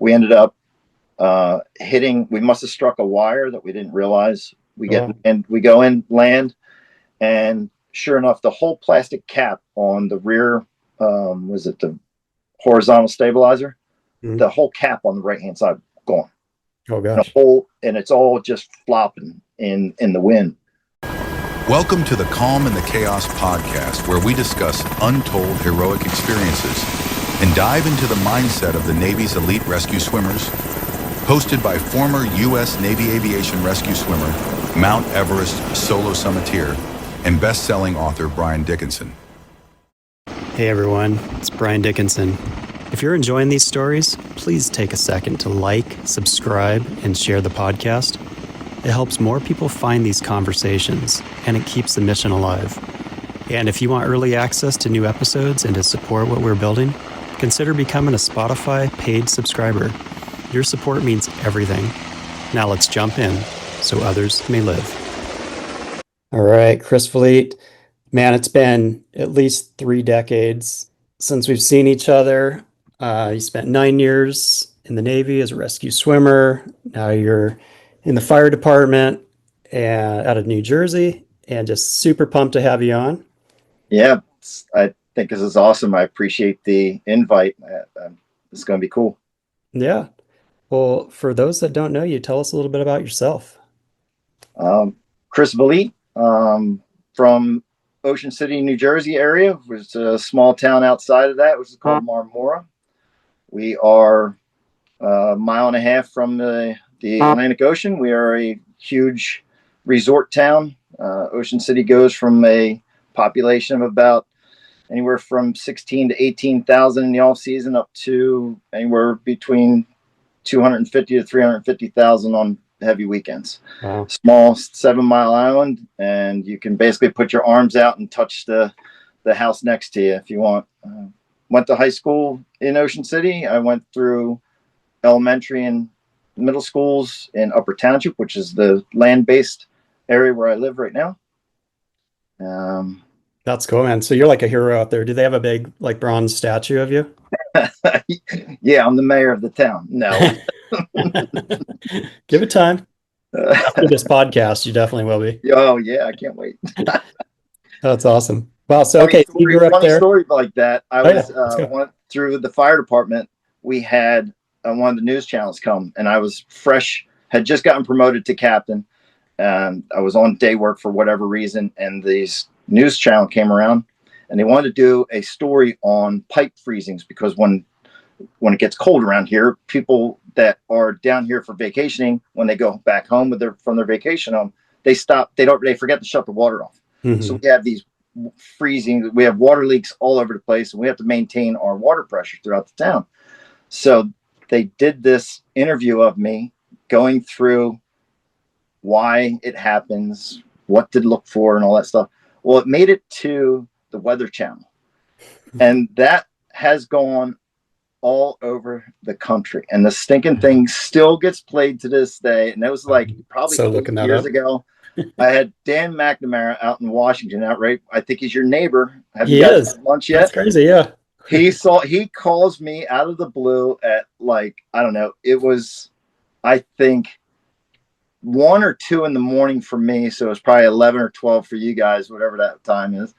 we ended up we must have struck a wire that we didn't realize. We go in, land, and sure enough, the whole plastic cap on the rear, was it the horizontal stabilizer? Mm-hmm. The whole cap on the right-hand side gone. Oh gosh. And it's all just flopping in the wind. Welcome to the Calm in the Chaos podcast, where we discuss untold heroic experiences and dive into the mindset of the Navy's elite rescue swimmers. Hosted by former U.S. Navy Aviation Rescue Swimmer, Mount Everest solo summiteer, and best-selling author Brian Dickinson. Hey everyone, it's Brian Dickinson. If you're enjoying these stories, please take a second to like, subscribe, and share the podcast. It helps more people find these conversations, and it keeps the mission alive. And if you want early access to new episodes and to support what we're building, consider becoming a Spotify paid subscriber. Your support means everything. Now let's jump in so others may live. All right, Chris Vliet. Man, it's been at least 3 decades since we've seen each other. You spent 9 years in the Navy as a rescue swimmer. Now you're in the fire department out of New Jersey, and just super pumped to have you on. Yeah, I think this is awesome. I appreciate the invite. It's going to be cool. Yeah. Well, for those that don't know you, tell us a little bit about yourself. Chris Vliet, from Ocean City, New Jersey area, which is a small town outside of that, which is called Marmora. We are a mile and a half from the Atlantic Ocean. We are a huge resort town. Ocean City goes from a population of about anywhere from 16 to 18,000 in the off season up to anywhere between 250 to 350,000 on heavy weekends. Wow. Small 7-mile island, and you can basically put your arms out and touch the house next to you if you want. Went to high school in Ocean City. I went through elementary and middle schools in Upper Township, which is the land-based area where I live right now. That's cool, man. So you're like a hero out there. Do they have a big bronze statue of you? Yeah, I'm the mayor of the town. No. Give it time. After this podcast, you definitely will be. Oh yeah, I can't wait. That's awesome. Wow. So okay, you grew up there. Story like that. I went through the fire department. We had one of the news channels come, and I was fresh, had just gotten promoted to captain, and I was on day work for whatever reason, and these news channel came around, and they wanted to do a story on pipe freezings, because when it gets cold around here, people that are down here for vacationing, when they go back home from their vacation home, they forget to shut the water off. Mm-hmm. So we have these freezing, we have water leaks all over the place, and we have to maintain our water pressure throughout the town. So they did this interview of me going through why it happens, what to look for, and all that stuff. Well, it made it to the Weather Channel, and that has gone all over the country, and the stinking thing still gets played to this day. And that was probably 8 years ago. I had Dan McNamara out in Washington, I think he's your neighbor. Have you guys had lunch yet? That's crazy. Yeah. He calls me out of the blue at I don't know. It was, I think, 1 or 2 in the morning for me. So it was probably 11 or 12 for you guys, whatever that time is.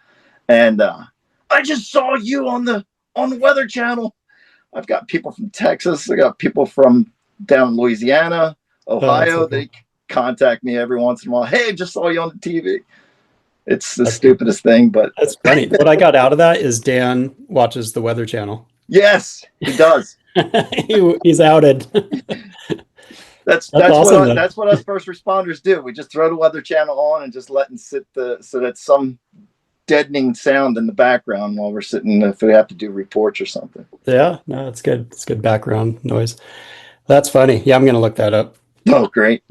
And I just saw you on the Weather Channel. I've got people from Texas. I got people from down in Louisiana, Ohio. They contact me every once in a while. Hey, just saw you on the TV. It's the stupidest thing, but that's funny. What I got out of that is Dan watches the Weather Channel. Yes, he does. He's outed. That's awesome, that's what us first responders do. We just throw the Weather Channel on and just let it sit so that some deadening sound in the background while we're sitting, if we have to do reports or something. Yeah, no, it's good. It's good background noise. That's funny. Yeah, I'm going to look that up. Oh, great.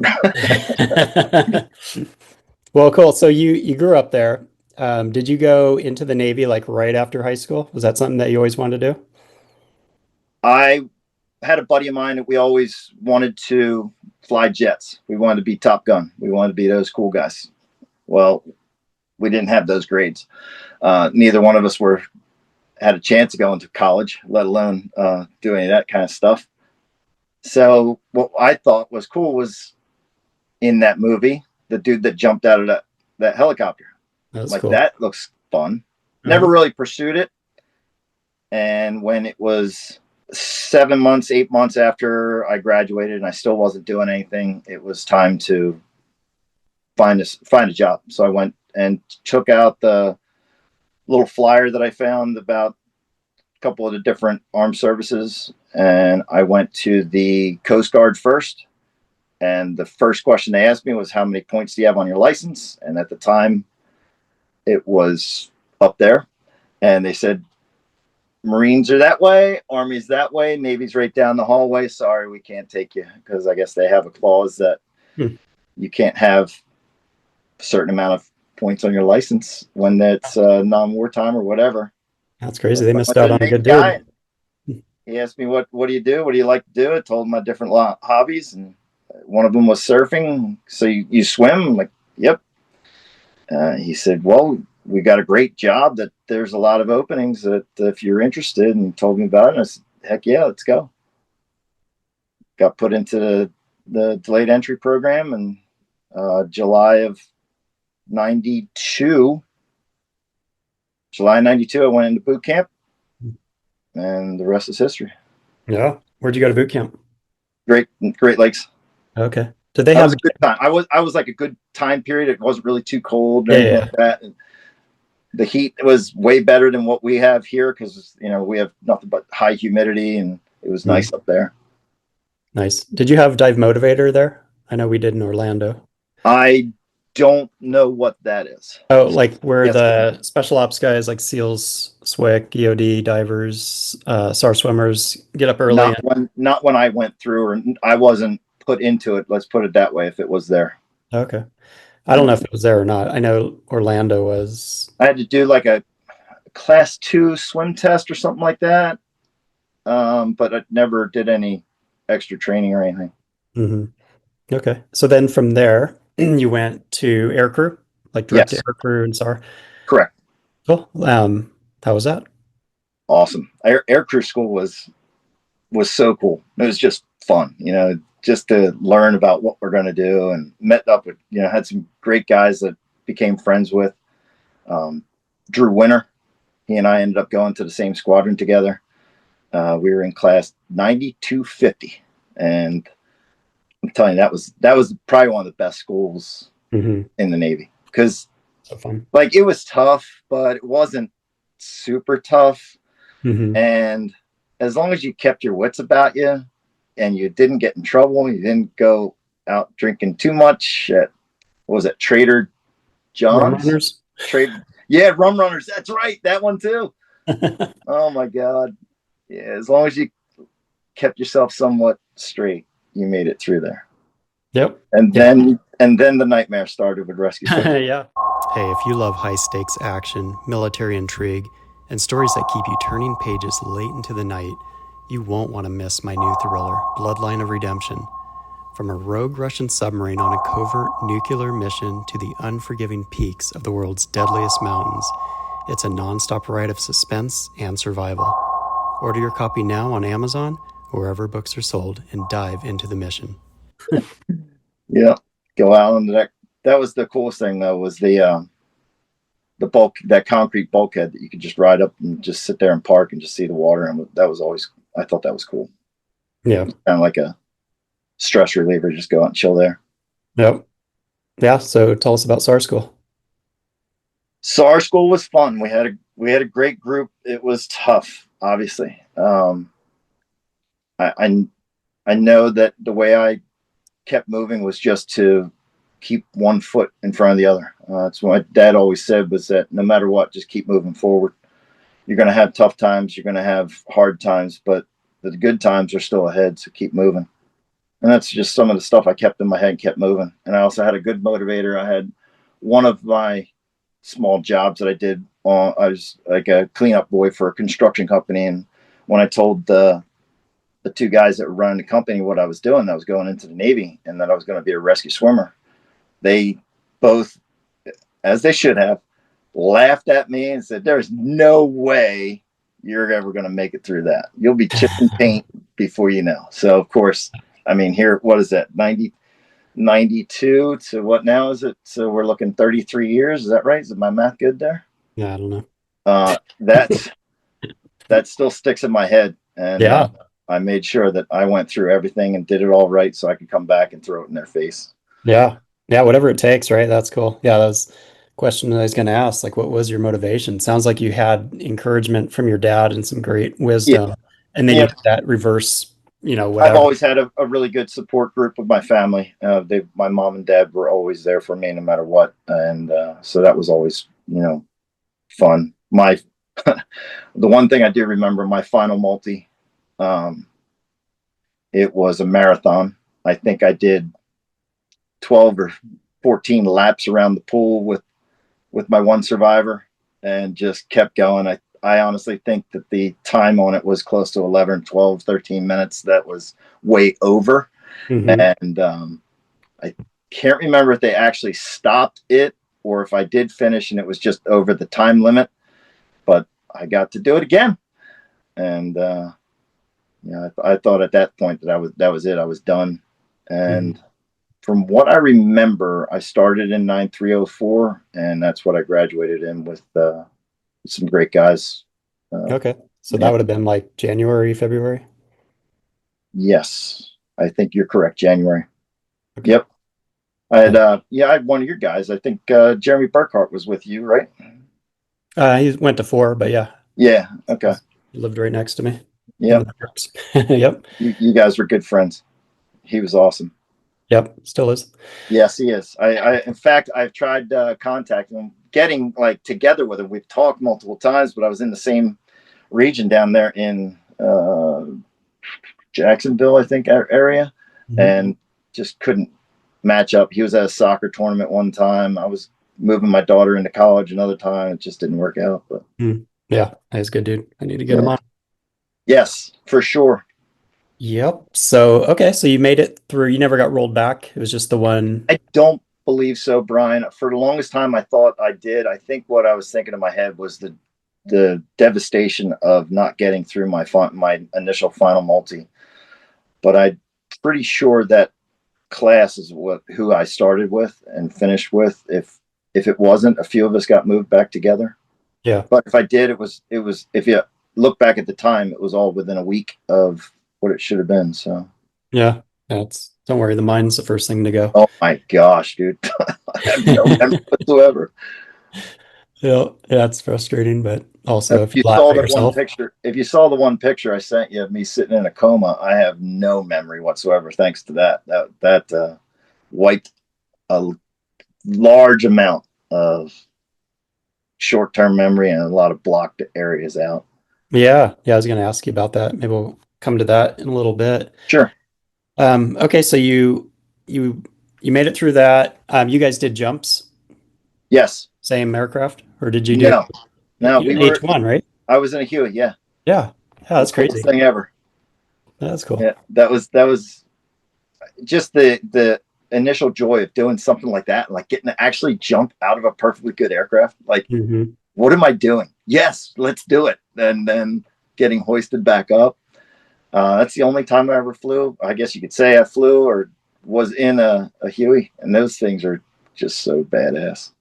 Well, cool. So you grew up there. Did you go into the Navy right after high school? Was that something that you always wanted to do? I had a buddy of mine that we always wanted to fly jets. We wanted to be Top Gun. We wanted to be those cool guys. Well, we didn't have those grades. Neither one of us had a chance to go into college, let alone do any of that kind of stuff. So what I thought was cool was in that movie, the dude that jumped out of that helicopter. That's Like, cool. that looks fun. Never really pursued it. And when it was 7 months, 8 months after I graduated and I still wasn't doing anything, it was time to find a job. So I went and took out the little flyer that I found about a couple of the different armed services, and I went to the Coast Guard first. And the first question they asked me was, how many points do you have on your license? And at the time, it was up there. And they said, Marines are that way, Army's that way, Navy's right down the hallway. Sorry, we can't take you, because I guess they have a clause that you can't have a certain amount of points on your license when it's non-wartime or whatever. That's crazy. They missed out on a good dude. He asked me, what do you do? What do you like to do? I told him my different hobbies, and one of them was surfing. So you swim? I'm like, yep. He said, well, we got a great job that there's a lot of openings that if you're interested, and told me about it. And I said, heck yeah, let's go. Got put into the delayed entry program, and July of 92, I went into boot camp, and the rest is history. Yeah. Where'd you go to boot camp? Great Lakes. Okay. Did they have a good time? I was like a good time period. It wasn't really too cold or anything like that. And the heat was way better than what we have here, because we have nothing but high humidity, and it was nice up there. Nice. Did you have dive motivator there? I know we did in Orlando. I don't know what that is. Oh, like where the special ops guys like SEALs, SWIC, EOD divers, SAR swimmers get up early. Not when I went through, or I wasn't put into it. Let's put it that way. If it was there. Okay. I don't know if it was there or not. I know Orlando was. I had to do like a class 2 swim test or something like that. But I never did any extra training or anything. Mm-hmm. Okay. So then from there, you went to aircrew, like direct to aircrew and SAR? Correct. Cool. How was that? Awesome. Aircrew school was so cool. It was just fun, just to learn about what we're going to do, and met up with, had some great guys that became friends with. Drew Winter, he and I ended up going to the same squadron together. We were in class 9250, and I'm telling you, that was probably one of the best schools in the Navy, because like, it was tough, but it wasn't super tough. And as long as you kept your wits about you, and you didn't get in trouble, you didn't go out drinking too much at, what was it, Trader John's? Rum Runners? Rum Runners. That's right. That one too. Oh my God. Yeah, as long as you kept yourself somewhat straight, you made it through there. Yep. And then the nightmare started with Rescue Swimmer. Yeah. Hey, if you love high stakes action, military intrigue, and stories that keep you turning pages late into the night, you won't want to miss my new thriller, Bloodline of Redemption. From a rogue Russian submarine on a covert nuclear mission to the unforgiving peaks of the world's deadliest mountains, it's a nonstop ride of suspense and survival. Order your copy now on Amazon or wherever books are sold, and dive into the mission. Yeah, go out on the deck. That was the coolest thing, though, was the that concrete bulkhead that you could just ride up and just sit there and park and just see the water. And that was always, I thought that was cool. Yeah. Kind of like a stress reliever, just go out and chill there. Yep. Yeah. So tell us about SAR School. SAR School was fun. We had a great group. It was tough, obviously. I know that the way I kept moving was just to keep one foot in front of the other. That's what my dad always said, was that no matter what, just keep moving forward. You're going to have tough times. You're going to have hard times, but the good times are still ahead. So keep moving. And that's just some of the stuff I kept in my head and kept moving. And I also had a good motivator. I had one of my small jobs that I did. I was like a cleanup boy for a construction company. And when I told the two guys that were running the company what I was doing, I was going into the Navy and that I was going to be a rescue swimmer, they both, as they should have, laughed at me and said, there's no way you're ever going to make it through that. You'll be chipping paint before you know. So, of course, I mean, here, what is that? 92 to what now is it? So we're looking 33 years. Is that right? Is my math good there? Yeah, I don't know. That still sticks in my head. And yeah. I made sure that I went through everything and did it all right so I could come back and throw it in their face. Yeah. Yeah. Whatever it takes, right? That's cool. Yeah. That was a question that I was going to ask. Like, what was your motivation? Sounds like you had encouragement from your dad and some great wisdom. Yeah. And then you did that reverse, whatever. I've always had a really good support group with my family. My mom and dad were always there for me no matter what. And so that was always, fun. The one thing I do remember, my final multi, it was a marathon. I think I did 12 or 14 laps around the pool with my one survivor and just kept going. I honestly think that the time on it was close to 11, 12, 13 minutes. That was way over. And I can't remember if they actually stopped it or if I did finish and it was just over the time limit, but I got to do it again. And, I thought at that point that was it. I was done. And from what I remember, I started in 9304 and that's what I graduated in with some great guys. Okay. So that would have been like January, February? Yes. I think you're correct. January. Okay. Yep. I had one of your guys. I think Jeremy Burkhart was with you, right? He went to 4, but yeah. Yeah. Okay. He lived right next to me. Yep. Yep. You guys were good friends. He was awesome. Yep. Still is. Yes, he is. In fact, I've tried contacting him, getting like together with him. We've talked multiple times, but I was in the same region down there in Jacksonville, I think, area, and just couldn't match up. He was at a soccer tournament one time. I was moving my daughter into college another time. It just didn't work out. But yeah, he's a good dude. I need to get him on. Yes, for sure. Yep. So, okay. So you made it through. You never got rolled back. It was just the one. I don't believe so, Brian. For the longest time, I thought I did. I think what I was thinking in my head was the devastation of not getting through my initial final multi. But I'm pretty sure that class is who I started with and finished with. If it wasn't, a few of us got moved back together. Yeah. But if I did, it was. If you look back at the time, it was all within a week of what it should have been. So yeah, don't worry. The mind's the first thing to go. Oh my gosh, dude! I have no memory whatsoever. Yeah, it's frustrating, but also if you saw the one picture I sent you of me sitting in a coma, I have no memory whatsoever. Thanks to that, that wiped a large amount of short-term memory and a lot of blocked areas out. Yeah. I was going to ask you about that. Maybe we'll come to that in a little bit. Sure. Okay, so you made it through that. You guys did jumps? Yes. Same aircraft, or did you do? No, we were H1, right? I was in a Huey. Yeah. Yeah, that's crazy. Coolest thing ever. That's cool. Yeah, that was just the initial joy of doing something like that, like getting to actually jump out of a perfectly good aircraft. Like, what am I doing? Yes, let's do it. And then getting hoisted back up. That's the only time I ever flew. I guess you could say I flew or was in a Huey, and those things are just so badass.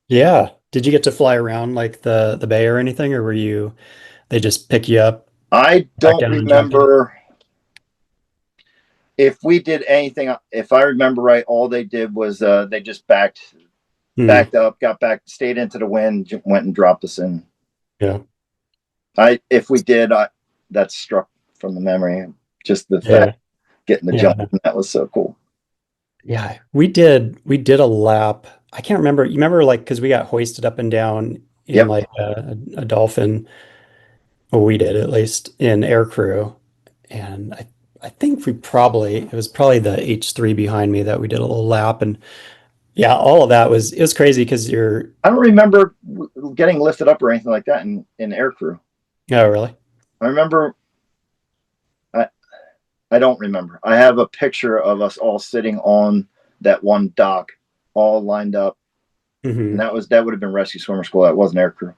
Yeah. Did you get to fly around like the bay or anything, or they just pick you up? I don't remember if we did anything. If I remember right, all they did was they just backed up, got back, stayed into the wind, went and dropped us in. Yeah. If we did, that struck from the memory. Just the fact getting the jump, that was so cool. Yeah, we did a lap. I can't remember. You remember, like, because we got hoisted up and down in like a Dolphin. Well, we did, at least in aircrew, and I think it was probably the H3 behind me that we did a little lap, and yeah, all of that it was crazy because I don't remember getting lifted up or anything like that in aircrew. Oh, really? I remember. I don't remember. I have a picture of us all sitting on that one dock, all lined up, and that would have been rescue swimmer school. That wasn't aircrew.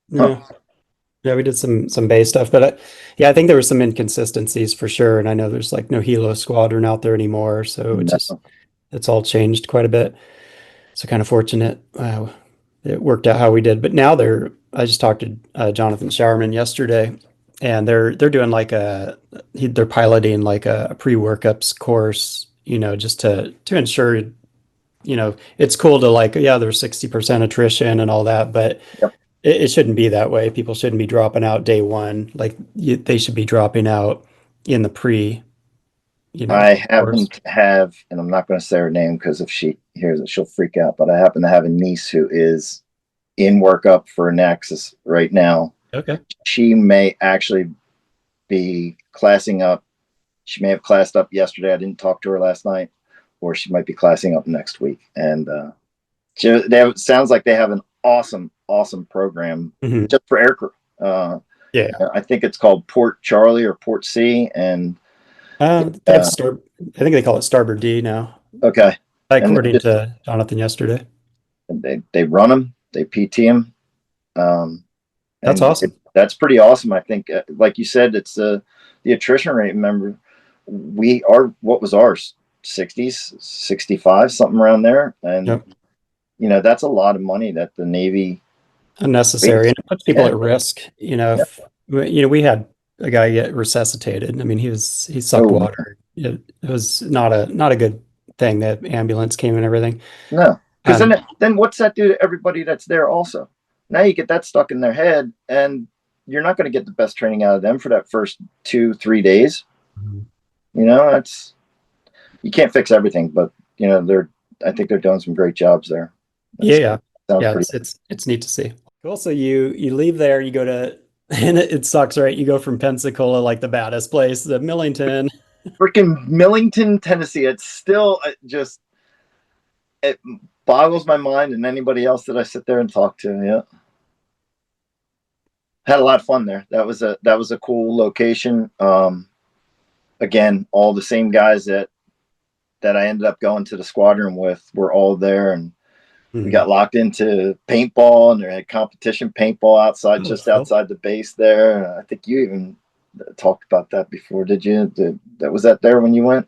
Yeah. Yeah, we did some base stuff, but yeah, I think there were some inconsistencies for sure. And I know there's like no Helo Squadron out there anymore, so No. it's all changed quite a bit. So kind of fortunate it worked out how we did. But now I just talked to Jonathan Showerman yesterday, and they're doing like they're piloting like a pre-workups course, just to ensure, it's cool to like, yeah, there's 60% attrition and all that, but Yep. it shouldn't be that way. People shouldn't be dropping out day one. Like they should be dropping out in the I happen course. to have, and I'm not going to say her name because if she hears it, she'll freak out. But I happen to have a niece who is in workup for Nexus right now. Okay. She may actually be classing up. She may have classed up yesterday. I didn't talk to her last night, or she might be classing up next week. And sounds like they have an awesome program just for aircrew. Yeah. I think it's called Port Charlie or Port C, and They have I think they call it Starboard D now. okay. According to Jonathan yesterday. They run them, they PT them. That's awesome. That's pretty awesome. I think, like you said, it's the attrition rate. Remember, what was ours? 60s, 65, something around there. And, that's a lot of money that the Navy. Unnecessary. And it puts people at risk. We had a guy get resuscitated. I mean, he sucked water. It was not a good thing. That ambulance came and everything. No, because then what's that do to everybody that's there also? Now you get that stuck in their head, and you're not going to get the best training out of them for that first 2-3 days. That's, you can't fix everything, but I think they're doing some great jobs there. It's neat to see. Cool. So you leave there, you go to, and it sucks, right? You go from Pensacola, like the baddest place, to Millington. Freaking Millington, Tennessee. It's still it boggles my mind, and anybody else that I sit there and talk to. Yeah, had a lot of fun there. That was a cool location. Again, all the same guys that I ended up going to the squadron with were all there, and we got locked into paintball, and they had competition paintball outside, outside the base there. I think you even talked about that before, did you? Was that there when you went?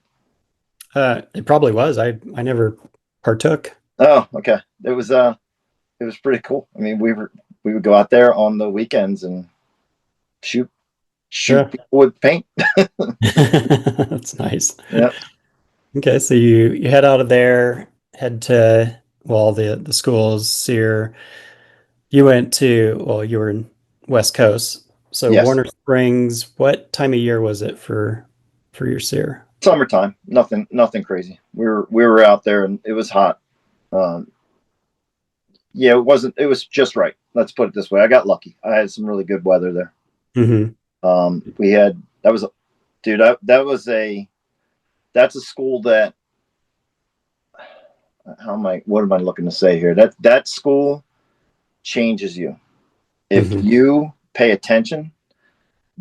It probably was. I never partook. Oh, okay. It was pretty cool. I mean, we would go out there on the weekends and shoot people with paint. That's nice. Yeah. Okay, so you head out of there, head to the schools. SEER. You went to you were in West Coast. So yes. Warner Springs. What time of year was it for your SEER? Summertime. Nothing crazy. We were out there and it was hot. It wasn't. It was just right. Let's put it this way. I got lucky. I had some really good weather there. We had that's a school that. What am I looking to say here? That school changes you. If you pay attention,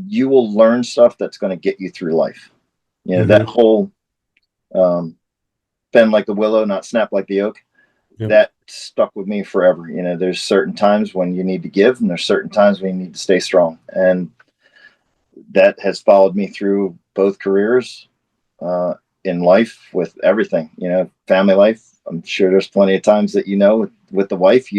you will learn stuff that's going to get you through life. That whole bend like the willow, not snap like the oak. Yep. That stuck with me forever. There's certain times when you need to give, and there's certain times when you need to stay strong. And that has followed me through both careers, in life, with everything, family life. I'm sure there's plenty of times that, with the wife,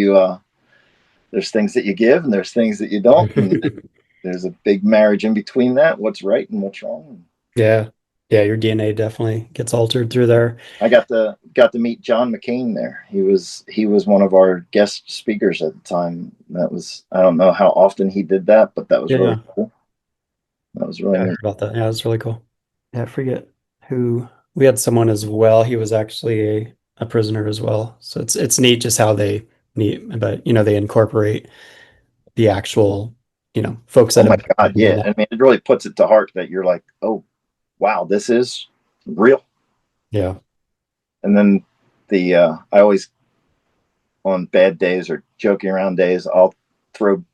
there's things that you give and there's things that you don't. And there's a big marriage in between that. What's right and what's wrong. Yeah. Yeah. Your DNA definitely gets altered through there. I got to meet John McCain there. He was one of our guest speakers at the time. I don't know how often he did that, but that was really cool. That was really neat. I heard about that. Yeah, it was really cool. Yeah, I forget who. We had someone as well. He was actually a prisoner as well. So it's neat just how they they incorporate the actual, folks that. Oh my God, yeah. I mean, it really puts it to heart that you're like, oh, wow, this is real. Yeah. And then I always, on bad days or joking around days, I'll throw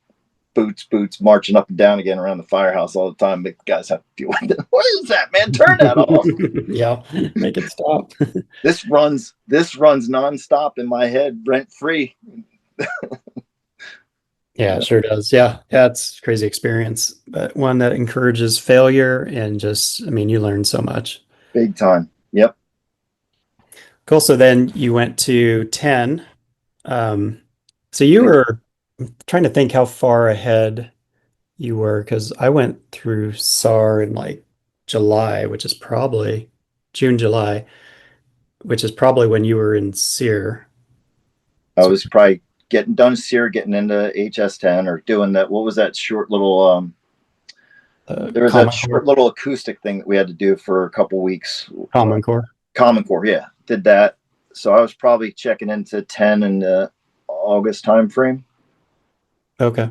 boots marching up and down again around the firehouse all the time. But guys have to deal with it. What is that, man? Turn that off. Yeah, make it stop. This runs nonstop in my head, rent free. Yeah, it sure does. Yeah. Yeah, it's a crazy experience, but one that encourages failure and just, I mean, you learn so much. Big time. Yep. Cool. So then you went to 10. Um, so you were trying to think how far ahead you were, because I went through SAR in like July, which is probably June, July, which is probably when you were in SEER. I So was probably getting done SEER, getting into HS10 or doing that. What was that short little, there was that Common short Core, little acoustic thing that we had to do for a couple weeks. Common Core. Common Core, yeah, did that. So I was probably checking into 10 in the August time frame. Okay.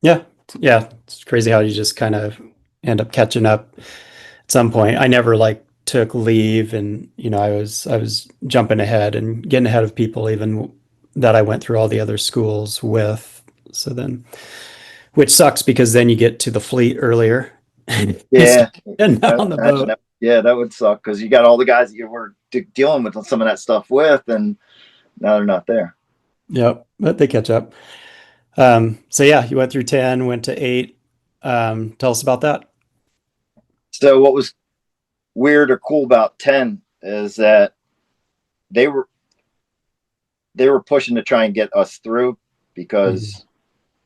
Yeah. Yeah. It's crazy how you just kind of end up catching up at some point. I never like took leave, and I was jumping ahead and getting ahead of people even that I went through all the other schools with. So then, which sucks because then you get to the fleet earlier and you Yeah, start getting I out on the imagine boat. that. Yeah, that would suck because you got all the guys that you were dealing with some of that stuff with, and now they're not there. Yep, but they catch up. So yeah, you went through 10, went to 8. Tell us about that. So what was weird or cool about 10 is that they were they were pushing to try and get us through Mhm. because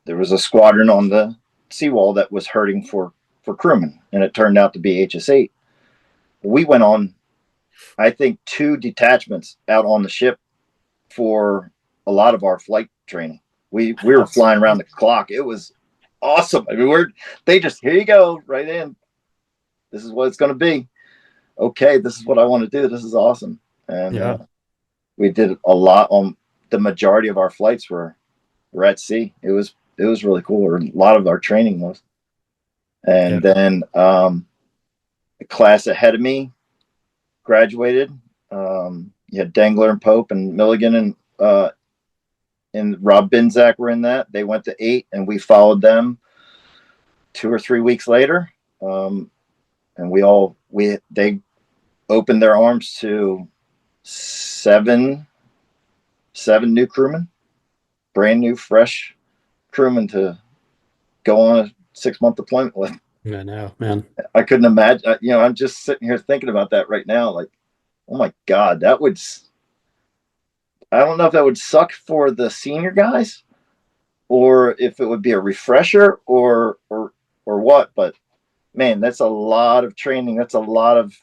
there was a squadron on the seawall that was hurting for crewmen, and it turned out to be HS8. We went on, I think, 2 detachments out on the ship for a lot of our flight training. We were That's flying around the clock. It was awesome. I mean, they just, here you go, right in. This is what it's going to be. Okay, this is what I want to do. This is awesome. And yeah, we did a lot on the majority of our flights were at sea. It was really cool. Or a lot of our training was. yeah. And then the class ahead of me graduated. You had Dengler and Pope and Milligan and Rob Binzak were in that. They went to 8, and we followed them 2 or 3 weeks later. And they opened their arms to seven new crewmen, brand new, fresh crewmen to go on a 6-month deployment with. I know, man. I couldn't imagine. I'm just sitting here thinking about that right now. Like, oh my God, that would. I don't know if that would suck for the senior guys, or if it would be a refresher, or what. But man, that's a lot of training. That's a lot of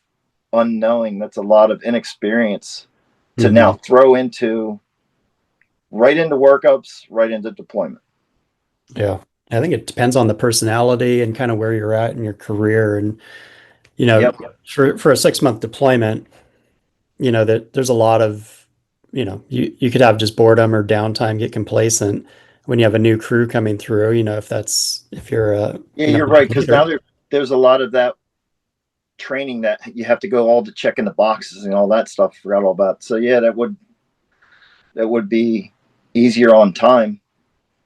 unknowing. That's a lot of inexperience to now Hmm. throw into right into workups, right into deployment. Yeah. I think it depends on the personality and kind of where you're at in your career. And, Yep. for a 6-month deployment, that there's a lot of, you could have just boredom or downtime, get complacent when you have a new crew coming through, if you're a, Yeah, you're a right. good Because now leader. there's a lot of that training that you have to go all to check in the boxes and all that stuff. I forgot all about. So yeah, that would be easier on time.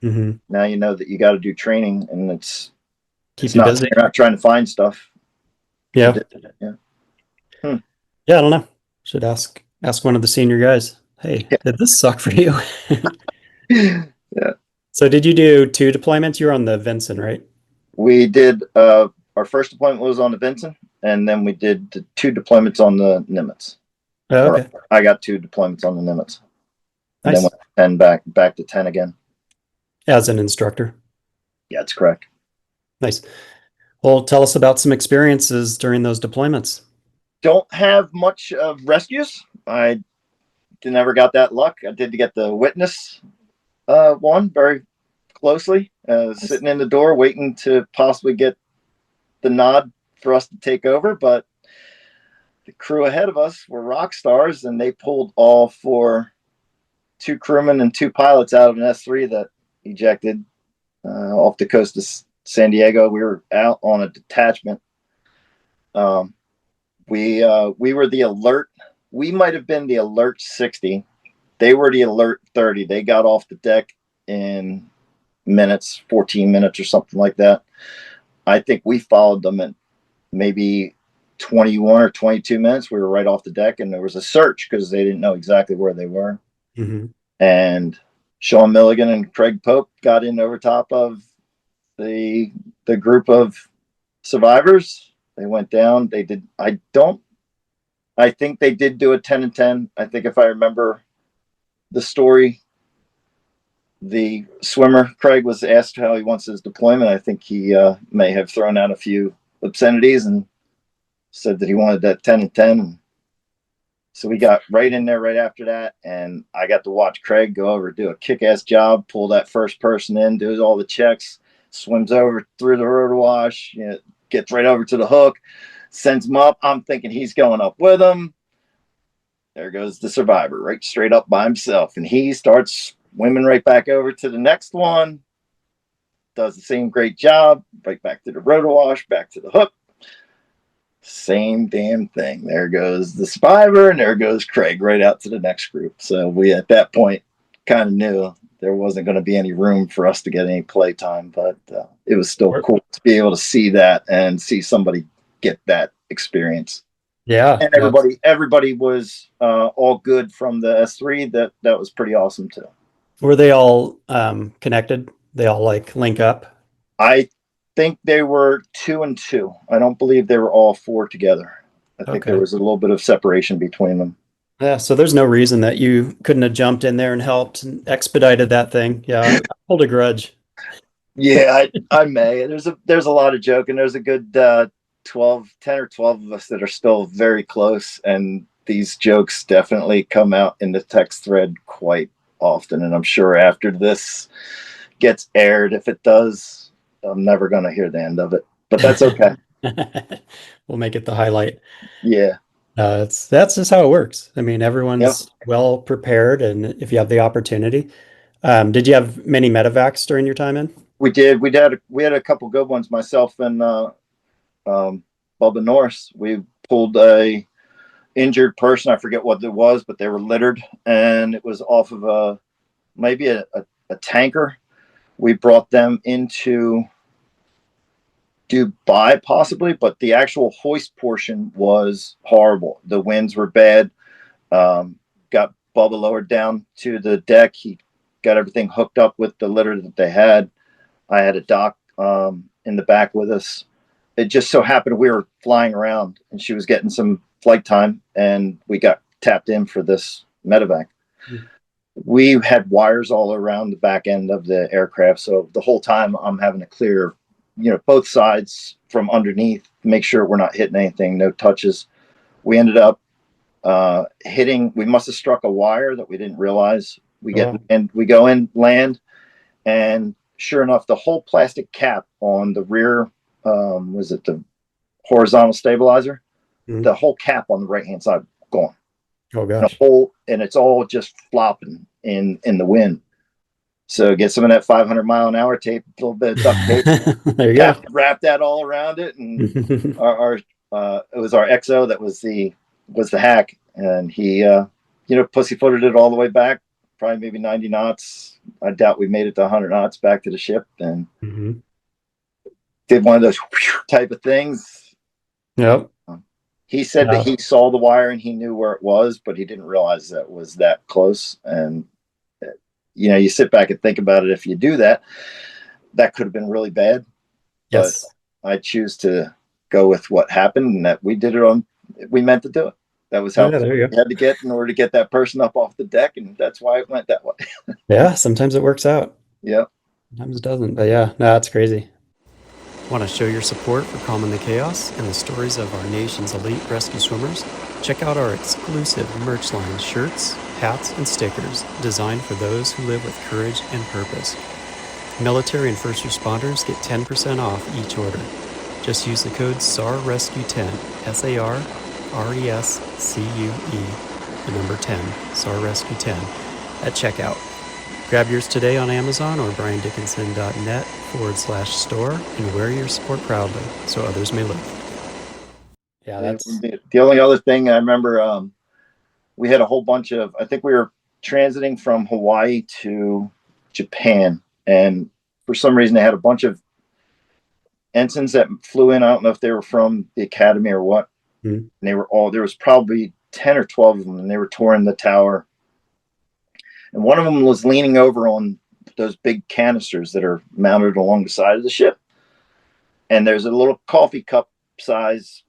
Hmm. Now you know that you got to do training, and it's Keep you not, busy. you're not trying to find stuff. You Yeah. did it. Yeah. Hmm. Yeah. I don't know. Should ask one of the senior guys. Hey, did this suck for you? Yeah. So did you do 2 deployments? You were on the Vincent, right? We did. Our first deployment was on the Vincent, and then we did 2 deployments on the Nimitz. Oh, Or okay. I got 2 deployments on the Nimitz, and then Nice. went 10 back to 10 again. As an instructor. Yeah, that's correct. Nice. Well, tell us about some experiences during those deployments. Don't have much of rescues. I never got that luck. I did get the witness one very closely, Nice. sitting in the door waiting to possibly get the nod for us to take over. But the crew ahead of us were rock stars, and they pulled all 2 crewmen and 2 pilots out of an S3 that ejected off the coast of San Diego. We were out on a detachment. Um, we were the alert. We might have been the alert 60. They were the alert 30. They got off the deck in minutes, 14 minutes or something like that. I think we followed them in maybe 21 or 22 minutes. We were right off the deck, and there was a search because they didn't know exactly where they were. Hmm. And Sean Milligan and Craig Pope got in over top of the group of survivors. They went down. They did. I think they did do a 10 and 10. I think if I remember the story, the swimmer Craig was asked how he wants his deployment. I think he may have thrown out a few obscenities and said that he wanted that 10 and 10. So we got right in there right after that, and I got to watch Craig go over, do a kick-ass job, pull that first person in, do all the checks, swims over through the rotor wash, gets right over to the hook, sends him up. I'm thinking he's going up with him. There goes the survivor, right straight up by himself, and he starts swimming right back over to the next one, does the same great job, right back to the rotor wash, back to the hook. Same damn thing. There goes the survivor, and there goes Craig right out to the next group. So we, at that point, kind of knew there wasn't going to be any room for us to get any play time, but it was still cool to be able to see that and see somebody get that experience. Yeah. And everybody was all good from the S3. That was pretty awesome too. Were they all connected? They all like link up? I think they were 2 and 2. I don't believe they were all 4 together. I think there was a little bit of separation between them. Yeah, so there's no reason that you couldn't have jumped in there and helped and expedited that thing. Yeah, I hold a grudge. Yeah, I may. There's a lot of joking. There's a good 10 or 12 of us that are still very close, and these jokes definitely come out in the text thread quite often. And I'm sure after this gets aired, if it does, I'm never going to hear the end of it, but that's okay. We'll make it the highlight. Yeah. That's just how it works. I mean, everyone's well prepared, and if you have the opportunity. Did you have many medevacs during your time in? We did. We had a couple good ones. Myself and Bubba Norris. We pulled a injured person. I forget what it was, but they were littered, and it was off of maybe a tanker. We brought them into Dubai possibly, but the actual hoist portion was horrible. The winds were bad. Got Bubba lowered down to the deck. He got everything hooked up with the litter that they had. I had a doc in the back with us. It just so happened we were flying around, and she was getting some flight time, and we got tapped in for this medevac. Mm-hmm. We had wires all around the back end of the aircraft, so the whole time I'm having to clear, both sides from underneath, make sure we're not hitting anything, no touches. We ended up hitting. We must have struck a wire that we didn't realize. We go in, land, and sure enough, the whole plastic cap on the rear, was it the horizontal stabilizer? Mm-hmm. The whole cap on the right-hand side gone. Oh gosh! And it's all just flopping in the wind. So get some of that 500-mile-an-hour tape, a little bit of duct tape. There you go. Wrap that all around it, and it was our XO that was the hack, and he pussyfooted it all the way back, probably maybe 90 knots. I doubt we made it to 100 knots back to the ship, and did one of those type of things. Yep. He said that he saw the wire and he knew where it was, but he didn't realize that it was that close. And you sit back and think about it. If you do that, that could have been really bad. Yes. But I choose to go with what happened, and that we did it we meant to do it. That was how we had to get in order to get that person up off the deck, and that's why it went that way. Yeah, sometimes it works out. Yeah. Sometimes it doesn't, but yeah, no, that's crazy. Want to show your support for Coma in the Chaos and the stories of our nation's elite rescue swimmers? Check out our exclusive merch line, shirts, hats, and stickers designed for those who live with courage and purpose. Military and first responders get 10% off each order. Just use the code SARRESCUE10, SARRESCUE, the number 10, SARRESCUE10, at checkout. Grab yours today on Amazon or briandickinson.net/store and wear your support proudly so others may live. Yeah, that's the only other thing I remember. We had a whole bunch of, I think we were transiting from Hawaii to Japan, and for some reason they had a bunch of ensigns that flew in. I don't know if they were from the academy or what. Mm-hmm. And they were there was probably 10 or 12 of them, and they were touring the tower. and one of them was leaning over on those big canisters that are mounted along the side of the ship. And there's a little coffee cup size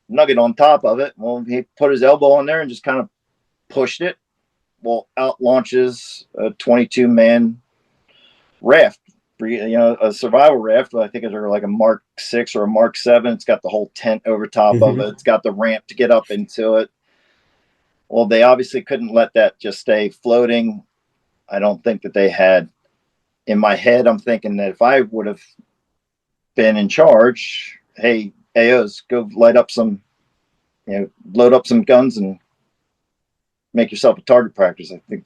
nugget on top of it. Well, he put his elbow in there and just kind of pushed it. Well, out launches a 22-man raft, a survival raft. I think it's like a Mark 6 or a Mark 7. It's got the whole tent over top of it. It's got the ramp to get up into it. Well, they obviously couldn't let that just stay floating. I don't think that they had. In my head, I'm thinking that if I would have been in charge, hey, AOs, go light up some, load up some guns and make yourself a target practice. I think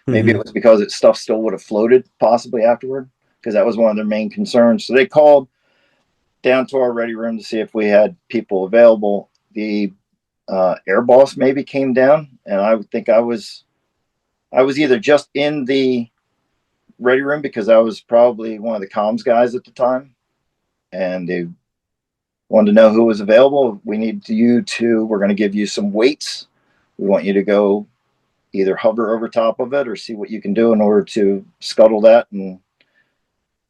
maybe it was because its stuff still would have floated possibly afterward, because that was one of their main concerns. So they called down to our ready room to see if we had people available. The air boss maybe came down, and I would think I was either just in the ready room because I was probably one of the comms guys at the time, and they wanted to know who was available. We need we're going to give you some weights. We want you to go either hover over top of it or see what you can do in order to scuttle that. And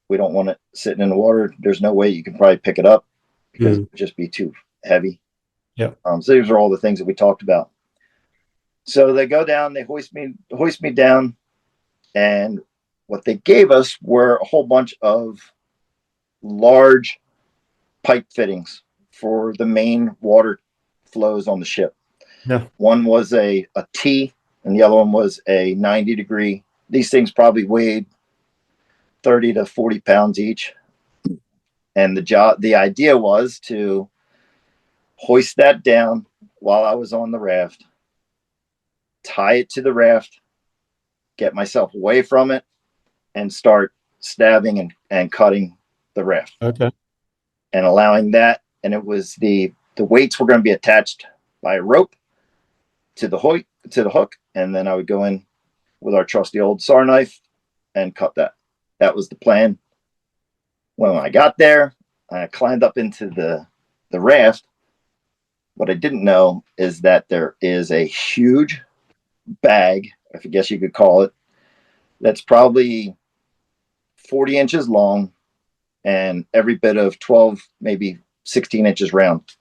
we don't want it sitting in the water. There's no way you can probably pick it up because it would just be too heavy. Yeah. So these are all the things that we talked about. So they go down, they hoist me down, and what they gave us were a whole bunch of large pipe fittings for the main water flows on the ship. Yeah. One was a T, and the other one was a 90-degree. These things probably weighed 30 to 40 pounds each. And the idea was to hoist that down while I was on the raft, tie it to the raft, get myself away from it, and start stabbing and cutting the raft. Okay. And allowing that, and it was the weights were going to be attached by a rope to the hook, and then I would go in with our trusty old SAR knife and cut that. That was the plan. When I got there, I climbed up into the raft. What I didn't know is that there is a huge bag, I guess you could call it, that's probably 40 inches long and every bit of 12, maybe 16 inches round.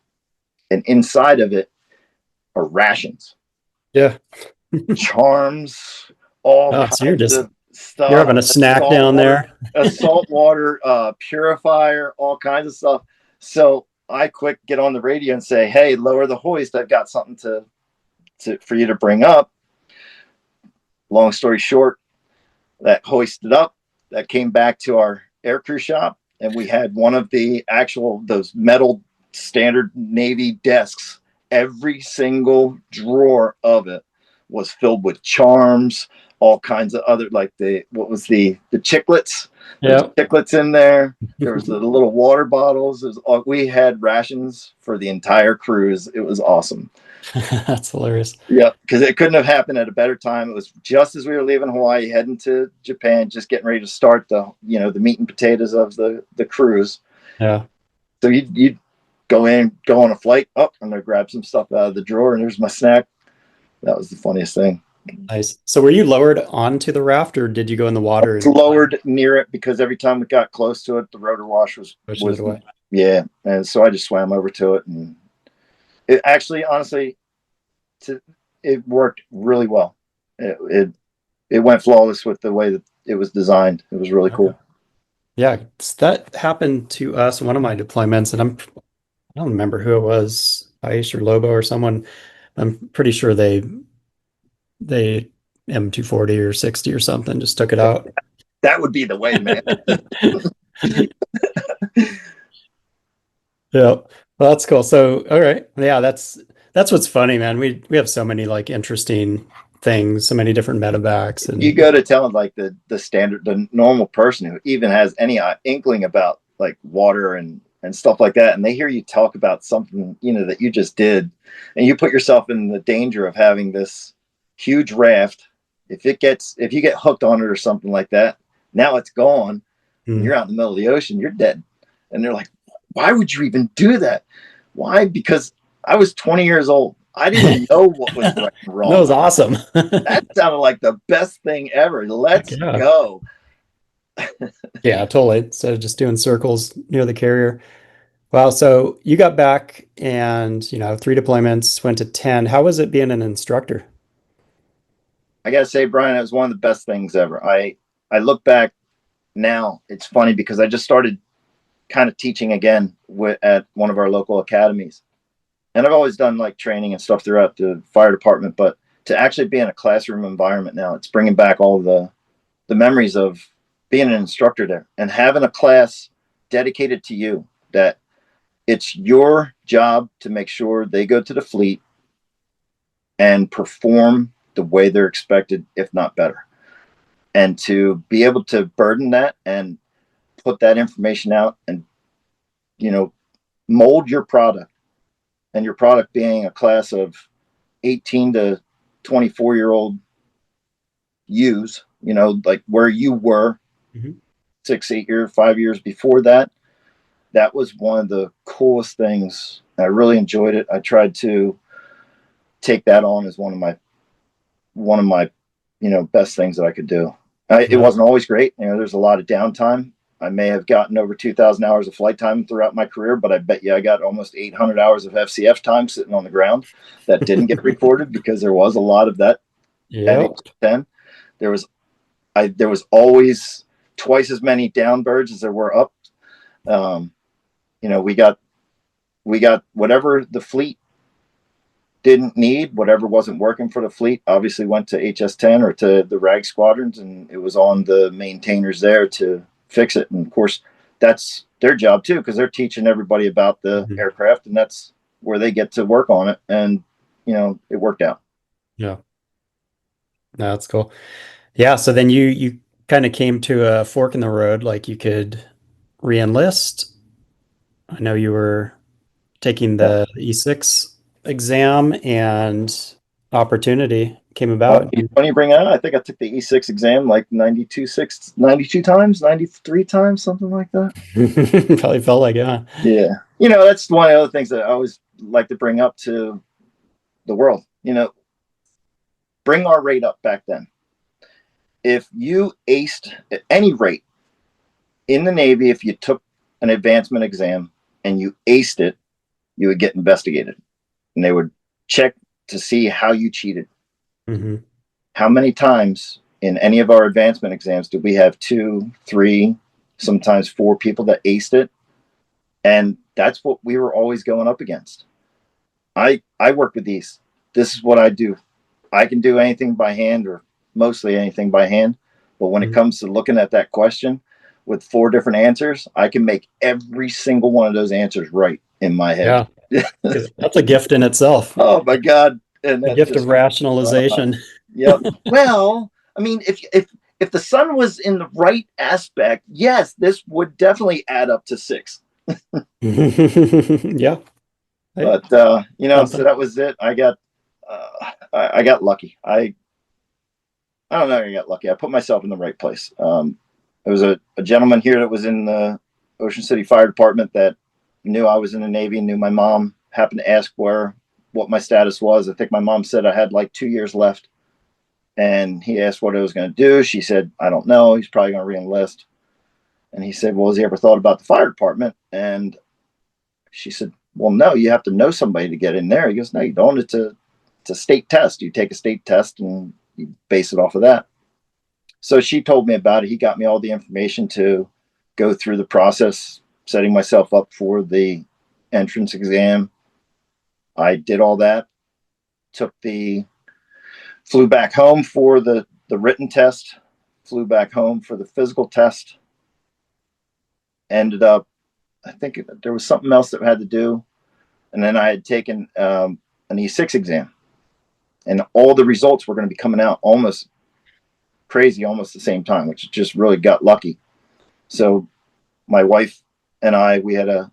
And inside of it are rations. Yeah. Charms, all kinds of stuff. You're having a snack down there. A salt water purifier, all kinds of stuff. So I quick get on the radio and say, hey, lower the hoist. I've got something for you to bring up. Long story short, that hoisted up, that came back to our aircrew shop, and we had one of those metal standard Navy desks. Every single drawer of it was filled with charms, all kinds of other, like the chiclets. Yeah, chiclets in there. There was the little water bottles. We had rations for the entire cruise. It was awesome. That's hilarious. Yeah, because it couldn't have happened at a better time. It was just as we were leaving Hawaii, heading to Japan, just getting ready to start the meat and potatoes of the cruise. Yeah. So you'd go on a flight, I'm gonna grab some stuff out of the drawer, and there's my snack. That was the funniest thing. Nice. So were you lowered onto the raft, or did you go in the water? Lowered near it, because every time we got close to it, the rotor wash was away. Yeah, and so I just swam over to it, and it actually, honestly, it worked really well. It went flawless with the way that it was designed. It was really cool. Yeah, that happened to us one of my deployments, and I don't remember who it was, Aish or Lobo or someone. I'm pretty sure they M240 or 60 or something just took it out. That would be the way, man. Yeah, well, that's cool. So, all right, yeah, that's what's funny, man. We have so many like interesting things, so many different medevacs, and you go to tell them like the standard, the normal person who even has any inkling about like water and stuff like that, and they hear you talk about something that you just did, and you put yourself in the danger of having this huge raft. If you get hooked on it or something like that, now it's gone. And you're out in the middle of the ocean, you're dead. And they're like, why would you even do that? Why? Because I was 20 years old I didn't know what was right and That wrong. was awesome. That sounded like the best thing ever. Heck Let's yeah. go. Yeah, totally. So just doing circles near the carrier. Wow. So you got back and, 3 deployments, went to 10. How was it being an instructor? I gotta say, Brian, it was one of the best things ever. I look back now. It's funny because I just started kind of teaching again at one of our local academies, and I've always done like training and stuff throughout the fire department. But to actually be in a classroom environment now, it's bringing back all the memories of being an instructor there and having a class dedicated to you. That it's your job to make sure they go to the fleet and perform the way they're expected, if not better. And to be able to burden that and put that information out and, mold your product, and your product being a class of 18 to 24-year-old use, like where you were Mm-hmm. 6, 8 years, 5 years before that. That was one of the coolest things. I really enjoyed it. I tried to take that on as one of my best things that I could do. It Yeah. wasn't always great. There's a lot of downtime. I may have gotten over 2,000 hours of flight time throughout my career, but I bet you I got almost 800 hours of FCF time sitting on the ground that didn't get recorded because there was a lot of that at Yep. H10. There was always twice as many down birds as there were up. Um, we got whatever the fleet didn't need, whatever wasn't working for the fleet, obviously went to HS10 or to the RAG squadrons, and it was on the maintainers there to fix it. And of course, that's their job too, because they're teaching everybody about the Mhm. aircraft, and that's where they get to work on it. And it worked out. Yeah. No, that's cool. Yeah. So then you kind of came to a fork in the road, like you could re-enlist. I know you were taking Yeah. the E6 exam and opportunity came Well, about. when you bring that, I think I took the E6 exam like 92 times, 93 times, something like that. Probably felt like, yeah. Yeah. That's one of the other things that I always like to bring up to the world. Bring our rate up back then. If you aced at any rate in the Navy, if you took an advancement exam and you aced it, you would get investigated, and they would check to see how you cheated. Mm-hmm. How many times in any of our advancement exams did we have 2, 3, sometimes 4 people that aced it? And that's what we were always going up against. I work with these. This is what I do. I can do anything by hand, or mostly anything by hand. But when it comes to looking at that question with 4 different answers, I can make every single one of those answers right in my head. Yeah. Because that's a gift in itself. Oh my God. And The that's gift of just, rationalization. yep. Well, I mean, if the sun was in the right aspect, yes, this would definitely add up to 6. Yeah. Hey, But so something. that was it. I got lucky. I don't know. I got lucky. I put myself in the right place. There was a gentleman here that was in the Ocean City Fire Department that knew I was in the Navy, knew my mom, happened to ask what my status was. I think my mom said I had like 2 years left. And he asked what I was going to do. She said, I don't know. He's probably going to re-enlist. And he said, well, has he ever thought about the fire department? And she said, well, no, you have to know somebody to get in there. He goes, no, you don't. It's a state test. You take a state test and you base it off of that. So she told me about it. He got me all the information to go through the process, setting myself up for the entrance exam. I did all that, flew back home for the written test, flew back home for the physical test, ended up, I think there was something else that I had to do. And then I had taken an E6 exam, and all the results were going to be coming out almost the same time, which just really got lucky. So my wife and I, we had a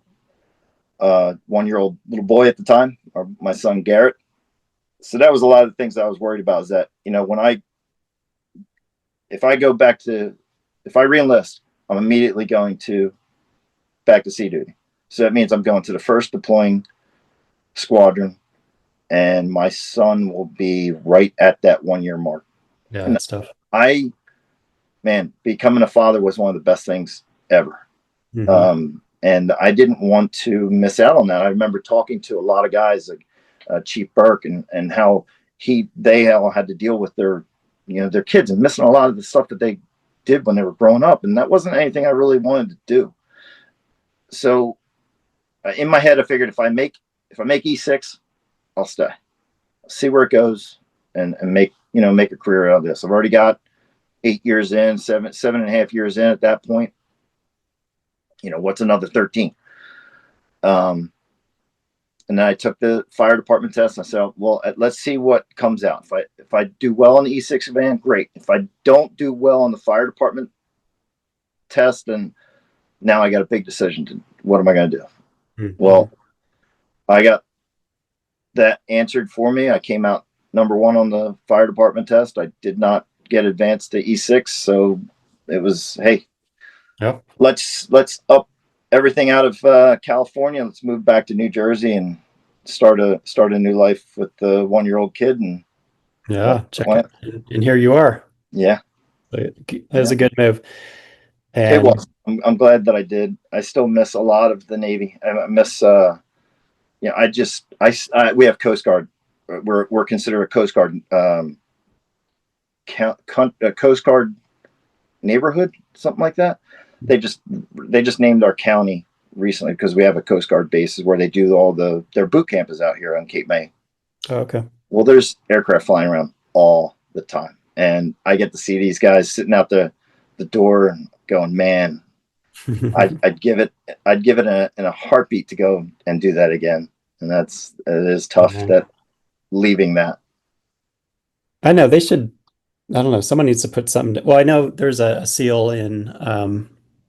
1-year-old little boy at the time, or my son Garrett. So that was a lot of the things that I was worried about, is that, if I re-enlist, I'm immediately going back to sea duty. So that means I'm going to the first deploying squadron. and my son will be right at that 1 year mark. Yeah, And that's tough. becoming a father was one of the best things ever. And I didn't want to miss out on that. I remember talking to a lot of guys like Chief Burke and how they all had to deal with their kids and missing a lot of the stuff that they did when they were growing up. And that wasn't anything I really wanted to do. So in my head, I figured if I make E6, I'll stay, see where it goes, and make a career out of this. I've already got 8 years in, 7.5 years in at that point. What's another 13? And then I took the fire department test and I said, well, let's see what comes out. If I do well on the E6 van, great. If I don't do well on the fire department test, then now I got a big decision what am I going to do? Well, I got that answered for me. I came out number 1 on the fire department test. I did not get advanced to E6. So it was, hey, let's up everything out of California. Let's move back to New Jersey and start a new life with the 1-year-old kid. And check it. And here you are. Yeah, it was a good move. And it was. I'm glad that I did. I still miss a lot of the Navy. I miss. We have Coast Guard. We're considered a Coast Guard Coast Guard neighborhood, something like that. They just named our county recently because we have a Coast Guard bases where they do all their boot camp is out here on Cape May. Oh, okay. Well, there's aircraft flying around all the time, and I get to see these guys sitting out the door and going, man, I'd give it in a heartbeat to go and do that again. And it is tough leaving that. I know they should. I don't know. Someone needs to put something. Well, I know there's a SEAL in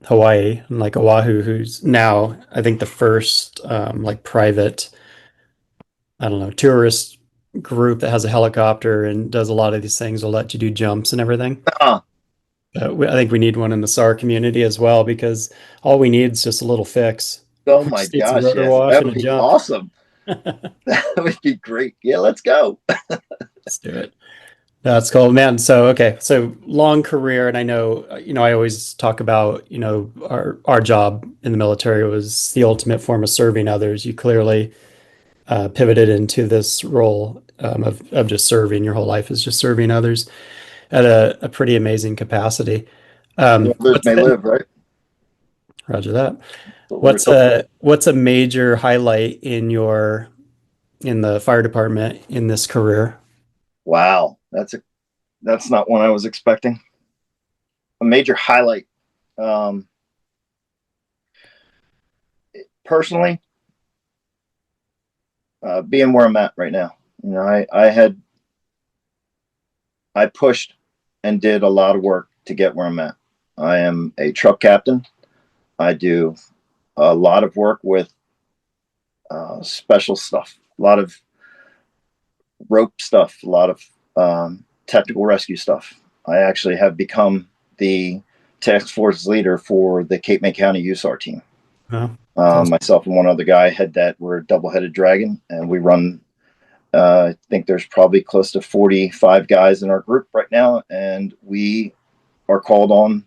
Hawaii, like Oahu, who's now I think the first private, I don't know, tourist group that has a helicopter and does a lot of these things. Will let you do jumps and everything. I think we need one in the SAR community as well, because all we need is just a little fix. Oh my gosh, yes, that would be awesome. That would be great. Yeah, let's go. Let's do it. That's cool, man. So long career, and I know, I always talk about, our job in the military was the ultimate form of serving others. You clearly pivoted into this role of just serving. Your whole life is just serving others at a pretty amazing capacity. Others may live, right? Roger that. What's a major highlight in the fire department in this career? Wow, that's not one I was expecting. A major highlight, personally, being where I'm at right now. I pushed and did a lot of work to get where I'm at. I am a truck captain. I do a lot of work with special stuff, a lot of rope stuff, a lot of technical rescue stuff. I actually have become the task force leader for the Cape May County USAR team. Awesome. Myself and one other guy we're a double-headed dragon, and we run, I think there's probably close to 45 guys in our group right now, and we are called on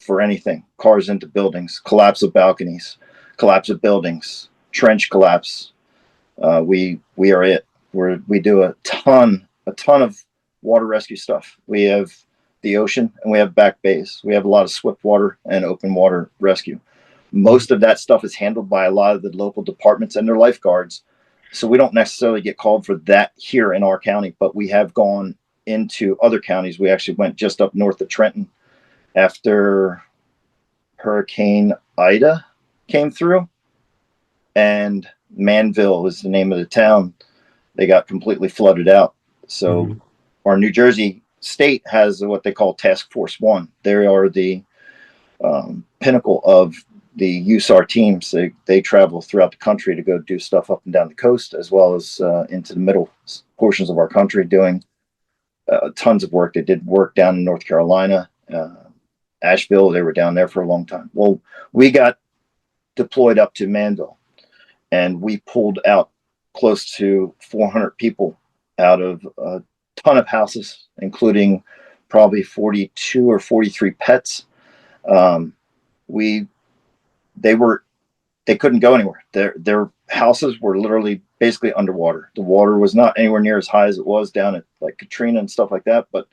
for anything: cars into buildings, collapse of balconies, collapse of buildings, trench collapse. We are it. We do a ton of water rescue stuff. We have the ocean and we have back bays. We have a lot of swift water and open water rescue. Most of that stuff is handled by a lot of the local departments and their lifeguards. So we don't necessarily get called for that here in our county, but we have gone into other counties. We actually went just up north of Trenton after Hurricane Ida came through, and Manville was the name of the town. They got completely flooded out. So our New Jersey state has what they call Task Force 1. They are the pinnacle of the USAR teams. They travel throughout the country to go do stuff up and down the coast, as well as into the middle portions of our country, doing tons of work. They did work down in North Carolina, Asheville. They were down there for a long time. Well, we got deployed up to Manville, and we pulled out close to 400 people out of a ton of houses, including probably 42 or 43 pets. They couldn't go anywhere. Their houses were literally basically underwater. The water was not anywhere near as high as it was down at like Katrina and stuff like that. But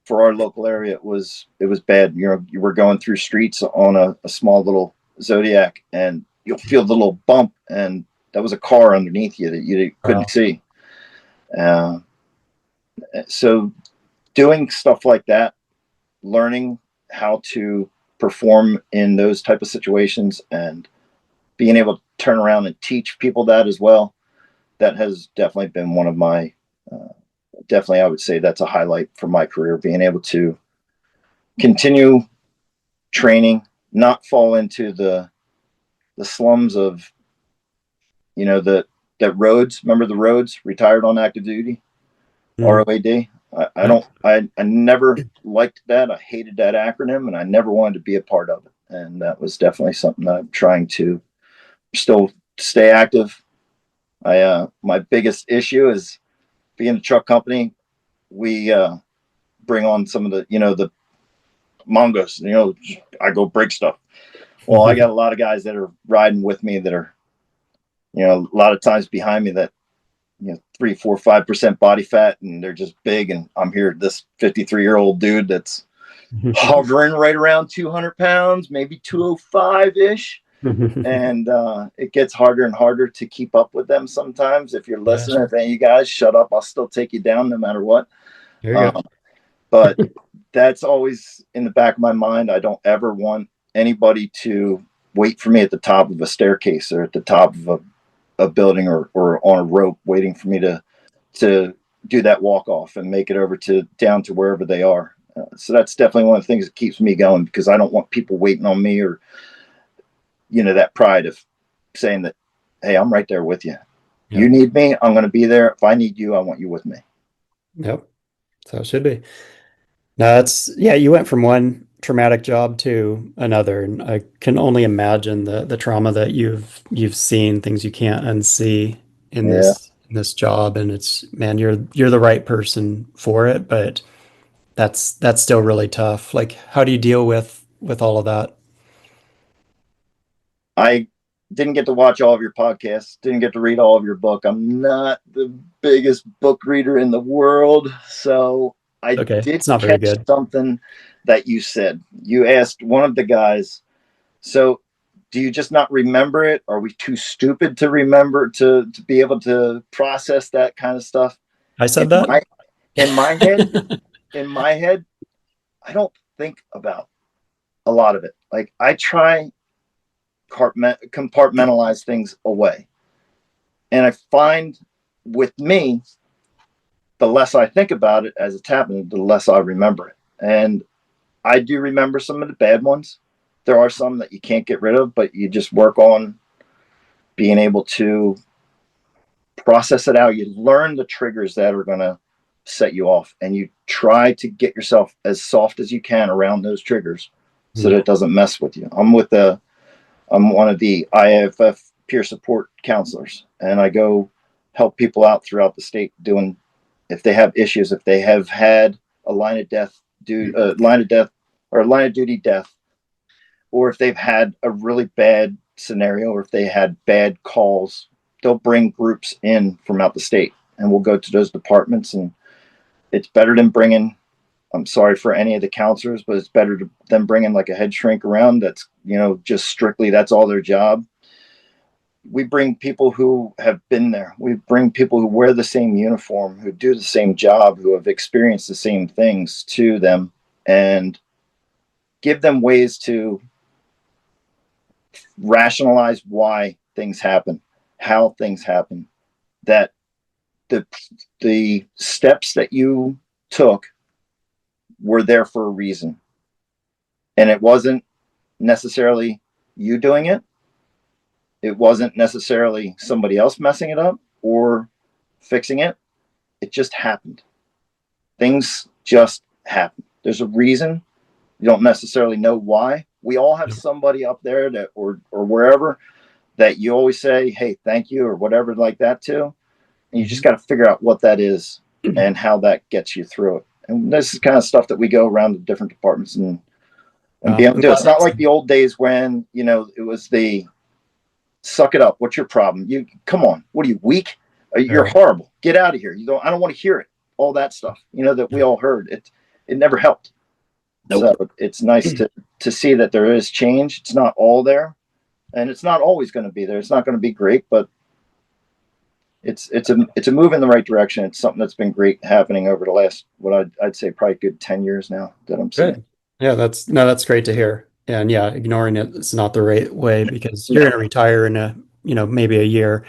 for our local area, it was bad. You were going through streets on a small little Zodiac, and you'll feel the little bump, and that was a car underneath you that you couldn't see. So doing stuff like that, learning how to perform in those type of situations, and being able to turn around and teach people that as well, that has definitely been one of my, definitely I would say that's a highlight for my career, being able to continue training, not fall into the slums of, that roads, remember the roads, retired on active duty, ROAD. I never liked that. I hated that acronym, and I never wanted to be a part of it. And that was definitely something that I'm trying to still stay active. My biggest issue is being a truck company. We bring on some of the Mongos. I go break stuff. Well, I got a lot of guys that are riding with me that are, a lot of times behind me that 3, 4, 5% body fat, and they're just big. And I'm here, this 53-year-old dude that's hovering right around 200 pounds, maybe 205 ish. And it gets harder and harder to keep up with them sometimes. If you're listening, if any of you guys shut up, I'll still take you down no matter what. There you go. But that's always in the back of my mind. I don't ever want anybody to wait for me at the top of a staircase or at the top of a building or on a rope waiting for me to do that walk off and make it over down to wherever they are. So that's definitely one of the things that keeps me going, because I don't want people waiting on me, or that pride of saying that, hey, I'm right there with you. Yep. You need me, I'm going to be there. If I need you, I want you with me. Yep. So it should be. No, you went from one traumatic job to another, and I can only imagine the trauma that you've seen, things you can't unsee in this job. And it's, man, you're the right person for it, but that's still really tough. Like, how do you deal with all of that? I didn't get to watch all of your podcasts, didn't get to read all of your book. I'm not the biggest book reader in the world, so I did catch something that you said. You asked one of the guys, so do you just not remember it? Are we too stupid to remember, to be able to process that kind of stuff? I said that? In my head, I don't think about a lot of it. Like, I try compartmentalize things away. And I find with me, the less I think about it as it's happening, the less I remember it. And I do remember some of the bad ones. There are some that you can't get rid of, but you just work on being able to process it out. You learn the triggers that are going to set you off, and you try to get yourself as soft as you can around those triggers so that it doesn't mess with you. I'm one of the IAFF peer support counselors, and I go help people out throughout the state doing, if they have issues, if they have had a line of duty death, or if they've had a really bad scenario, or if they had bad calls, they'll bring groups in from out the state, and we'll go to those departments. And it's better than bringing, I'm sorry for any of the counselors, but it's better than bringing like a head shrink around that's, just strictly, that's all their job. We bring people who have been there. We bring people who wear the same uniform, who do the same job, who have experienced the same things to them, and give them ways to rationalize why things happen, how things happen, that the steps that you took were there for a reason. And it wasn't necessarily you doing it. It wasn't necessarily somebody else messing it up or fixing it. It just happened. Things just happen. There's a reason. You don't necessarily know why. We all have somebody up there that or wherever that you always say, hey, thank you, or whatever like that to. And you just got to figure out what that is and how that gets you through it. And this is kind of stuff that we go around the different departments and be able to do. It's not like the old days when, it was the suck it up. What's your problem? You come on. What are you, weak? You're horrible. Get out of here. I don't want to hear it. All that stuff, that we all heard. It never helped. Nope. So it's nice to see that there is change. It's not all there, and it's not always going to be there. It's not going to be great, but it's a move in the right direction. It's something that's been great happening over the last, what I'd say probably good 10 years now that I'm seeing. Good. Yeah, that's great to hear. And yeah, ignoring it is not the right way, because you're going to retire in maybe a year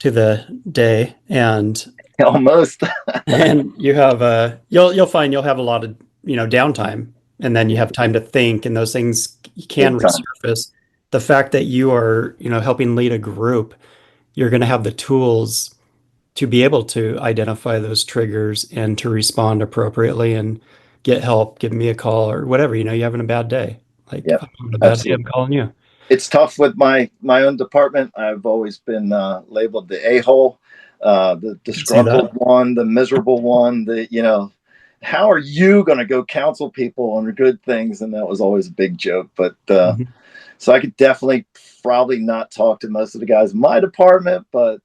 to the day, and almost. and you have you'll find you'll have a lot of downtime, and then you have time to think, and those things can resurface. The fact that you are helping lead a group, you're going to have the tools to be able to identify those triggers and to respond appropriately and get help. Give me a call or whatever. You're having a bad day. Like, yeah, I'm having a bad day, I'm calling you. It's tough with my own department. I've always been labeled the a-hole, the disgruntled one, the miserable one. How are you going to go counsel people on good things? And that was always a big joke. But so I could definitely probably not talk to most of the guys in my department, but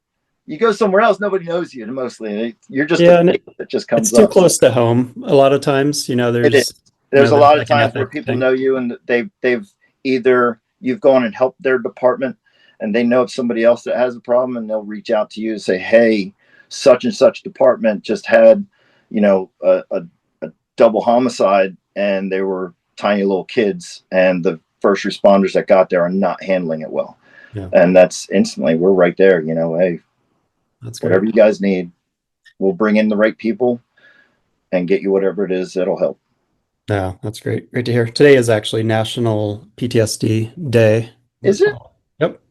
you go somewhere else, nobody knows you. Mostly, you're just it just comes. It's too close to home. A lot of times, there's a lot of times where people know you, and they've either you've gone and helped their department, and they know of somebody else that has a problem, and they'll reach out to you and say, hey, such and such department just had a double homicide, and they were tiny little kids, and the first responders that got there are not handling it well. Yeah. And that's instantly, we're right there. Hey, that's great. Whatever you guys need, we'll bring in the right people and get you whatever it is that'll help. Yeah, that's great. Great to hear. Today is actually National PTSD Day. Is it? Yep.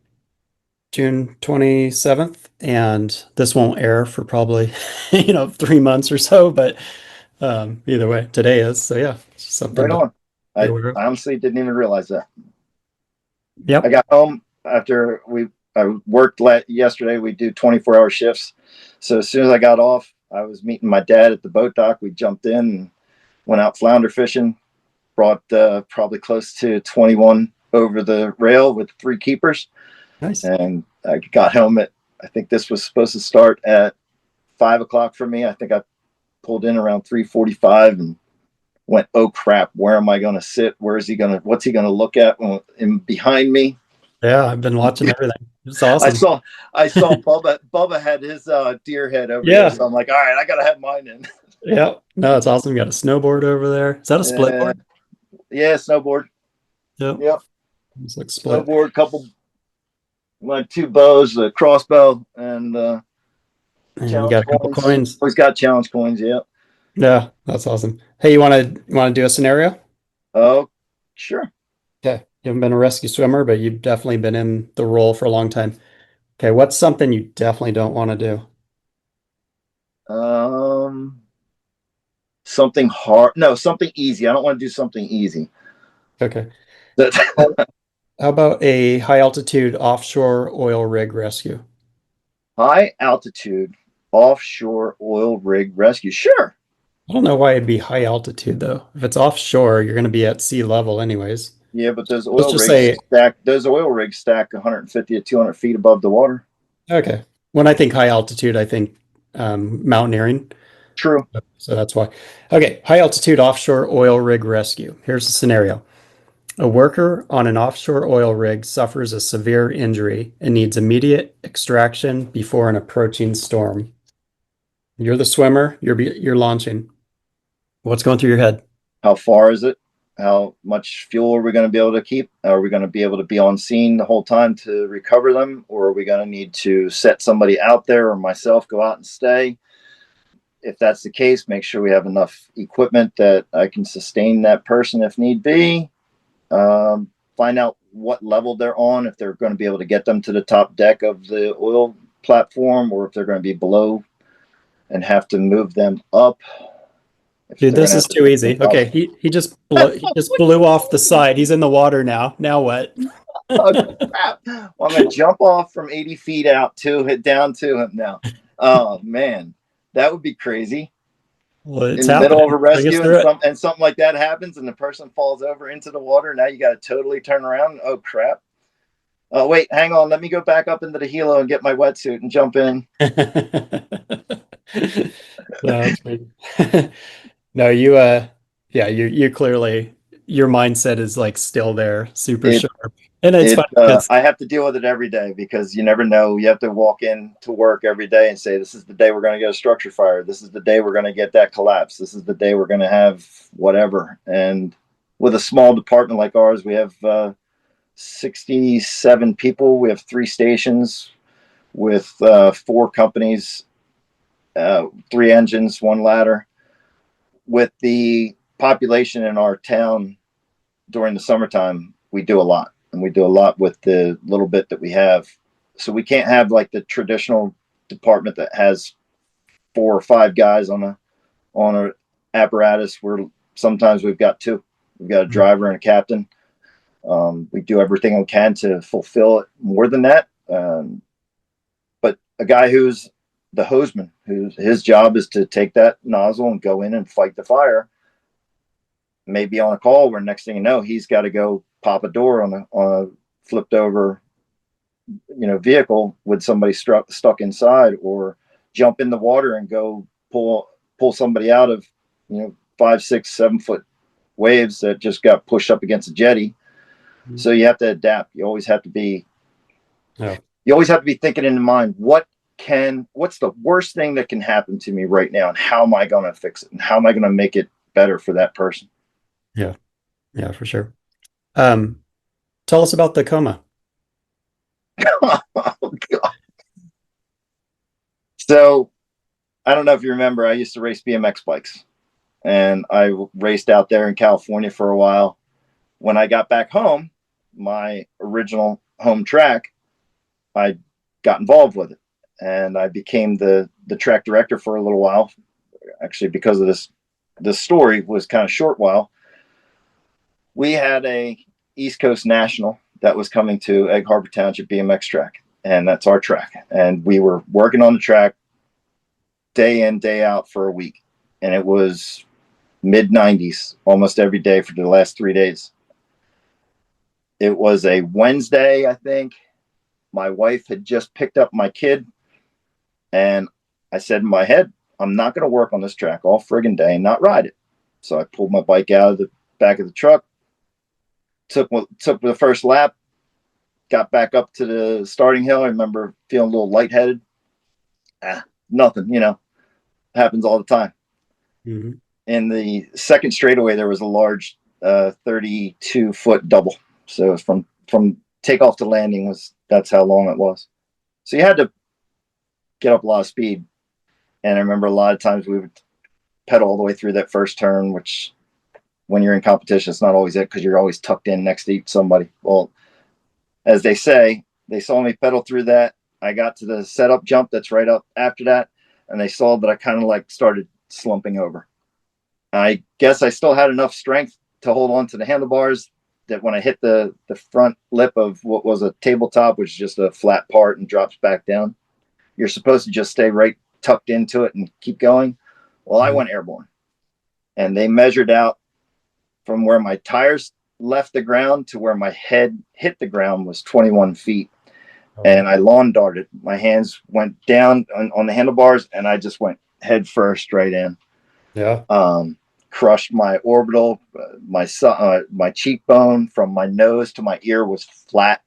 June 27th. And this won't air for probably, 3 months or so, but either way, today is. So yeah, it's something. Right on. I honestly didn't even realize that. Yep. I got home after I worked yesterday. We do 24-hour shifts. So as soon as I got off, I was meeting my dad at the boat dock. We jumped in and went out flounder fishing, brought probably close to 21 over the rail with 3 keepers. Nice. And I got home I think this was supposed to start at 5 o'clock for me. I think I pulled in around 3:45 and went, oh crap, where am I going to sit? What's he going to look at behind me? Yeah, I've been watching everything. It's awesome. I saw Bubba had his deer head over there. So I'm like, all right, I got to have mine in. Yeah, no, it's awesome. You got a snowboard over there. Is that a split board? Yeah, snowboard. Yep. It's like split. Snowboard, couple, like 2 bows, a crossbow, and you got a couple coins. Always got challenge coins. Yeah. Yeah, that's awesome. Hey, you want to do a scenario? Oh, sure. Okay. You haven't been a rescue swimmer, but you've definitely been in the role for a long time. Okay, what's something you definitely don't want to do? Something hard. No, something easy. I don't want to do something easy. Okay. How about a high altitude offshore oil rig rescue? High altitude offshore oil rig rescue. Sure. I don't know why it'd be high altitude though. If it's offshore, you're going to be at sea level anyways. Yeah, but those oil rigs stack 150 to 200 feet above the water. Okay. When I think high altitude, I think mountaineering. True. So that's why. Okay. High altitude offshore oil rig rescue. Here's the scenario. A worker on an offshore oil rig suffers a severe injury and needs immediate extraction before an approaching storm. You're the swimmer. You're launching. What's going through your head? How far is it? How much fuel are we going to be able to keep? Are we going to be able to be on scene the whole time to recover them? Or are we going to need to set somebody out there or myself go out and stay? If that's the case, make sure we have enough equipment that I can sustain that person if need be. Find out what level they're on, if they're going to be able to get them to the top deck of the oil platform, or if they're going to be below and have to move them up. Dude, this is too easy. Okay, he just blew off the side. He's in the water now. Now what? Oh, crap. Well, I'm going to jump off from 80 feet out to hit down to him now. Oh, man. That would be crazy. Well, it's In the middle happening. of a Bring us rescue through it. and something like that happens and the person falls over into the water. Now you got to totally turn around. Oh, crap. Oh, wait, hang on. Let me go back up into the helo and get my wetsuit and jump in. No, that's great. No, yeah, you clearly, your mindset is like still there, super It sharp. And it's funny because, I have to deal with it every day because you never know. You have to walk in to work every day and say, this is the day we're going to get a structure fire. This is the day we're going to get that collapse. This is the day we're going to have whatever. And with a small department like ours, we have 67 people. We have 3 stations with 4 companies, 3 engines, 1 ladder. With the population in our town during the summertime, we do a lot. And we do a lot with the little bit that we have. So we can't have like the traditional department that has 4 or 5 guys on a apparatus. Sometimes we've got 2. We've got a driver and a captain. We do everything we can to fulfill it more than that. But a guy who's the hosman, his job is to take that nozzle and go in and fight the fire, may be on a call where next thing you know, he's got to go pop a door on a flipped over, vehicle with somebody stuck inside, or jump in the water and go pull somebody out of, 5, 6, 7 foot waves that just got pushed up against a jetty. Mm-hmm. So you have to adapt. You always have to be, you always have to be thinking in mind, what's the worst thing that can happen to me right now? And how am I going to fix it? And how am I going to make it better for that person? Yeah. Yeah, for sure. Tell us about the Coma. Oh, God. So I don't know if you remember, I used to race BMX bikes, and I raced out there in California for a while. When I got back home, my original home track, I got involved with it, and I became the track director for a little while. Actually, because of this story was kind of short while. We had a East Coast National that was coming to Egg Harbor Township BMX track, and that's our track. And we were working on the track day in, day out for a week, and it was mid-90s almost every day for the last 3 days. It was a Wednesday, I think. My wife had just picked up my kid, and I said in my head, I'm not going to work on this track all friggin' day and not ride it. So I pulled my bike out of the back of the truck, took the first lap, got back up to the starting hill. I remember feeling a little lightheaded. Nothing, happens all the time. Mm-hmm. In the second straightaway, there was a large 32-foot double. So from takeoff to landing that's how long it was. So you had to get up a lot of speed. And I remember a lot of times we would pedal all the way through that first turn, which when you're in competition, it's not always it because you're always tucked in next to somebody. Well, as they say, they saw me pedal through that. I got to the setup jump that's right up after that, and they saw that I kind of like started slumping over. I guess I still had enough strength to hold on to the handlebars that when I hit the front lip of what was a tabletop, which is just a flat part and drops back down, you're supposed to just stay right tucked into it and keep going. Well, I went airborne, and they measured out from where my tires left the ground to where my head hit the ground was 21 feet. And I lawn darted. My hands went down on the handlebars, and I just went head first right in. Yeah. Crushed my orbital. My cheekbone from my nose to my ear was flat.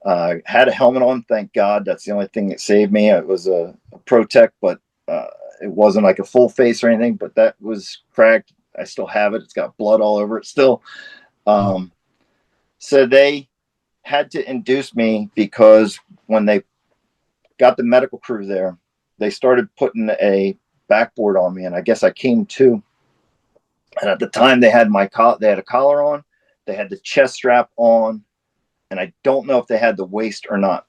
Had a helmet on, thank God. That's the only thing that saved me. It was a Protect, but it wasn't like a full face or anything, but that was cracked. I still have it. It's got blood all over it still. So they had to induce me because when they got the medical crew there, they started putting a backboard on me, and I guess I came to. And at the time, they had a collar on, they had the chest strap on, and I don't know if they had the waist or not.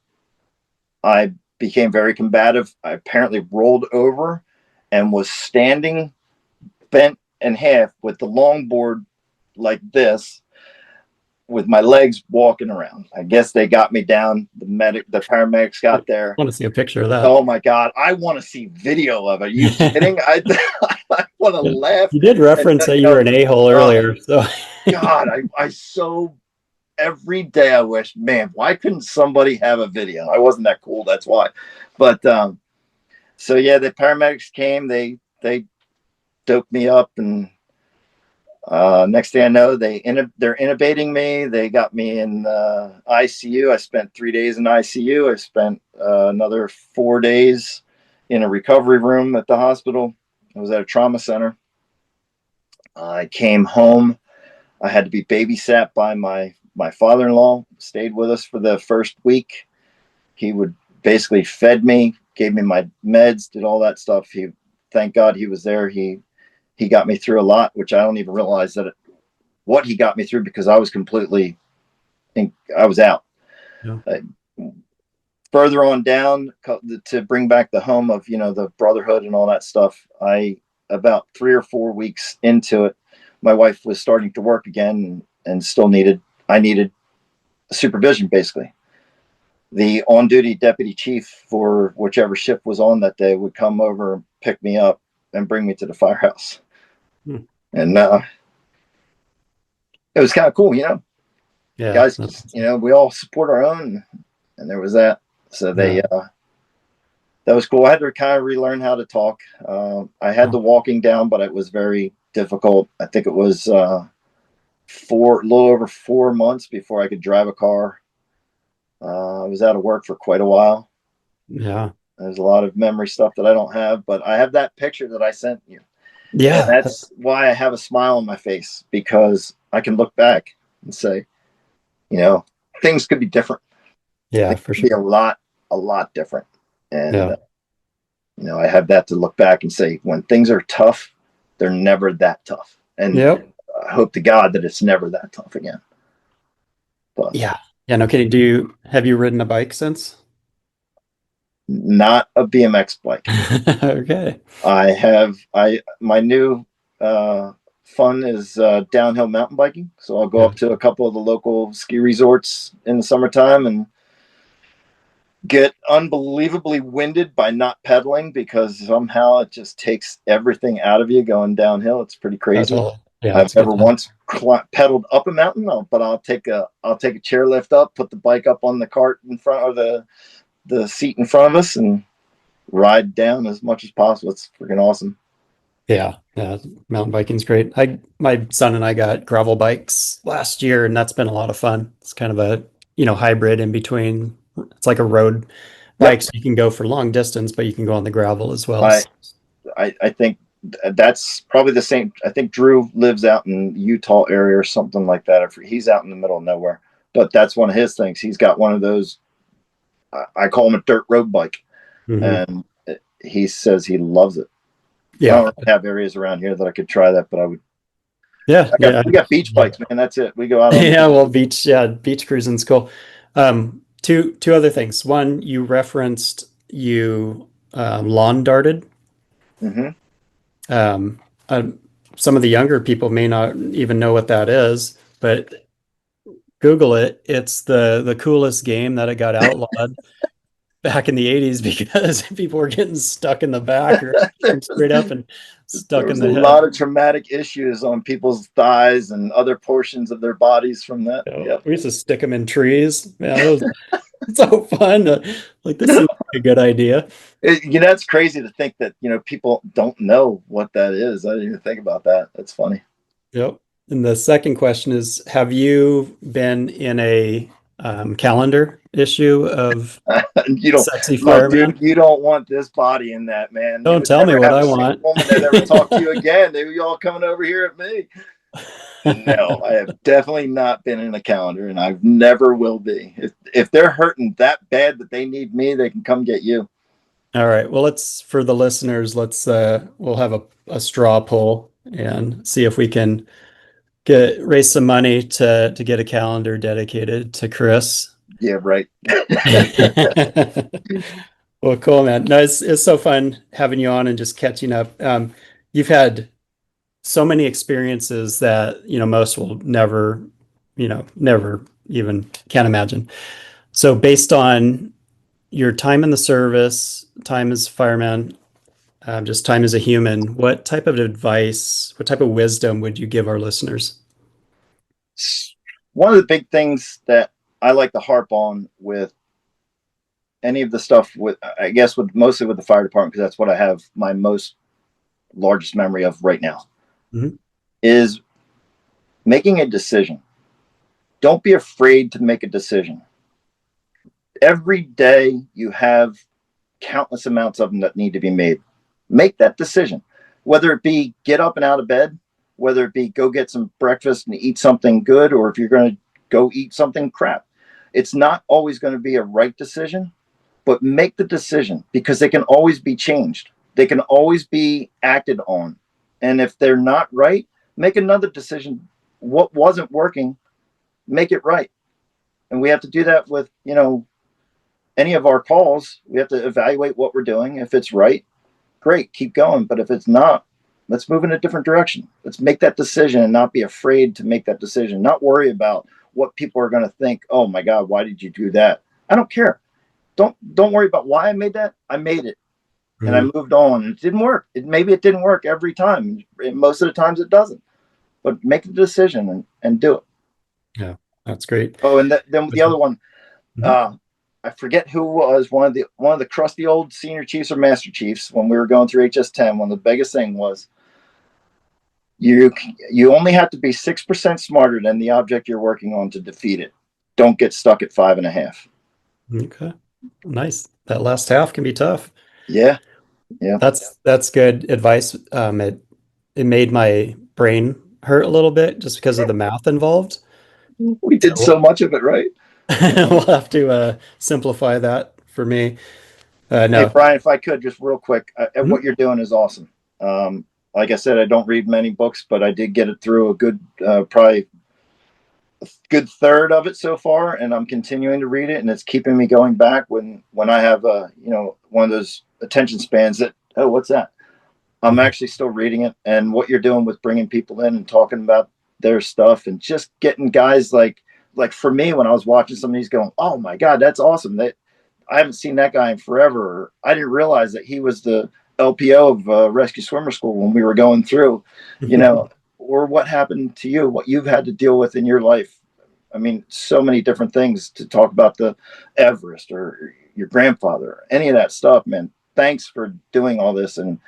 I became very combative. I apparently rolled over and was standing bent in half with the longboard like this, with my legs walking around. I guess they got me down. The paramedics got there. I want to see a picture of that. Oh my God. I want to see video of it. Are you kidding? I want to laugh. You did reference that you were an a-hole earlier. So God, I so every day I wish, man, why couldn't somebody have a video? I wasn't that cool. That's why. But, so yeah, the paramedics came, they doped me up, and next thing I know, they're intubating me. They got me in ICU. I spent 3 days in ICU. I spent another 4 days in a recovery room at the hospital. I was at a trauma center. I came home. I had to be babysat by my father-in-law. Stayed with us for the first week. He would basically fed me, gave me my meds, did all that stuff. Thank God he was there. He got me through a lot, which I don't even realize what he got me through, because I was I was out. Yeah. Further on down to bring back the home of, the brotherhood and all that stuff. About 3 or 4 weeks into it, my wife was starting to work again and still I needed supervision, basically. The on-duty deputy chief for whichever shift was on that day would come over and pick me up and bring me to the firehouse. And it was kind of cool, Yeah, guys, we all support our own, and there was that. So that was cool. I had to kind of relearn how to talk. I had the walking down, but it was very difficult. I think it was a little over 4 months before I could drive a car. I was out of work for quite a while. Yeah. There's a lot of memory stuff that I don't have, but I have that picture that I sent you. Yeah. And that's why I have a smile on my face, because I can look back and say, things could be different. Yeah, for sure. Be a lot different. And, I have that to look back and say, when things are tough, they're never that tough. And I hope to God that it's never that tough again. But yeah, no kidding. Have you ridden a bike since? Not a BMX bike. Okay. My new fun is downhill mountain biking. So I'll go up to a couple of the local ski resorts in the summertime and get unbelievably winded by not pedaling, because somehow it just takes everything out of you going downhill. It's pretty crazy. I've never once pedaled up a mountain, but I'll take a chairlift up, put the bike up on the cart in front, or the seat in front of us, and ride down as much as possible. It's freaking awesome. Yeah, mountain biking's great. My son and I got gravel bikes last year, and that's been a lot of fun. It's kind of a hybrid in between. It's like a road bike, so you can go for long distance, but you can go on the gravel as well. I think that's probably the same. I think Drew lives out in Utah area or something like that. He's out in the middle of nowhere, but that's one of his things. He's got one of those. I call him a dirt road bike, and he says he loves it. Yeah, I don't have areas around here that I could try that, but I would. Yeah, we got beach bikes, man. That's it. We go out on beach cruising's cool. Two other things. One, you referenced you lawn darted. Some of the younger people may not even know what that is, but Google it. It's the coolest game that it got outlawed back in the 80s because people were getting stuck in the back or straight up and stuck in the head. A lot of traumatic issues on people's thighs and other portions of their bodies from that. We used to stick them in trees. Man, it was so fun. This seems like a good idea. It's crazy to think that, people don't know what that is. I didn't even think about that. That's funny. Yep. And the second question is, have you been in a calendar issue of Sexy Fireman? Dude, you don't want this body in that, man. Don't tell me what I want. Woman that ever talk to you again. They were all coming over here at me. No, I have definitely not been in a calendar, and I never will be. If they're hurting that bad that they need me, they can come get you. All right. Well, for the listeners, we'll have a straw poll and see if we can raise some money to get a calendar dedicated to Chris. Yeah, right. Well, cool, man. No, it's so fun having you on and just catching up. You've had so many experiences that most will never never even can't imagine. So based on your time in the service, time as fireman, just time as a human, what type of advice, what type of wisdom would you give our listeners? One of the big things that I like to harp on with any of the stuff mostly with the fire department, because that's what I have my largest memory of right now, is making a decision. Don't be afraid to make a decision. Every day you have countless amounts of them that need to be made. Make that decision, whether it be get up and out of bed, whether it be go get some breakfast and eat something good, or if you're going to go eat something crap. It's not always going to be a right decision, but make the decision, because they can always be changed. They can always be acted on. And if they're not right, make another decision. What wasn't working, make it right. And we have to do that with, any of our calls. We have to evaluate what we're doing. If it's right, great, keep going. But if it's not, let's move in a different direction. Let's make that decision and not be afraid to make that decision. Not worry about what people are going to think. Oh my God, why did you do that? I don't care. Don't worry about why I made that. I made it, and I moved on. It didn't work. Maybe it didn't work every time. Most of the times it doesn't. But make the decision and do it. Yeah, that's great. Oh, and then the other one, I forget who was one of the crusty old senior chiefs or master chiefs when we were going through HS10. One of the biggest thing was you only have to be 6% smarter than the object you're working on to defeat it. Don't get stuck at 5.5. Okay, nice. That last half can be tough. Yeah. That's good advice. It made my brain hurt a little bit just because of the math involved. We did so much of it, right? We'll have to simplify that for me. No. Hey, Brian, if I could, just real quick, what you're doing is awesome. Like I said, I don't read many books, but I did get it through a good, probably a good third of it so far, and I'm continuing to read it, and it's keeping me going back when I have one of those attention spans that, oh, what's that? I'm actually still reading it. And what you're doing with bringing people in and talking about their stuff and just getting guys like for me, when I was watching some of these going, oh my God, that's awesome. I haven't seen that guy in forever. Or I didn't realize that he was the LPO of Rescue Swimmer School when we were going through, or what happened to you, what you've had to deal with in your life. I mean, so many different things to talk about, the Everest or your grandfather, or any of that stuff, man. Thanks for doing all this and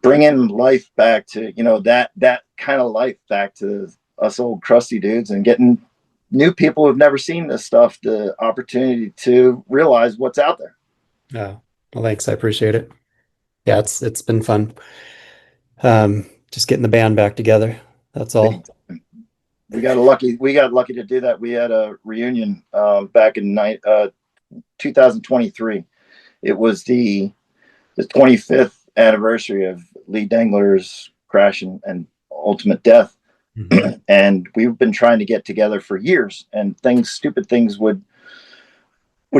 bringing life back to, that kind of life back to us old crusty dudes, and getting new people who've never seen this stuff the opportunity to realize what's out there. Oh, well, thanks. I appreciate it. Yeah, it's been fun. Just getting the band back together. That's all. We got lucky to do that. We had a reunion back in 2023. It was the 25th anniversary of Lee Dengler's crash and ultimate death. And we've been trying to get together for years, and stupid things would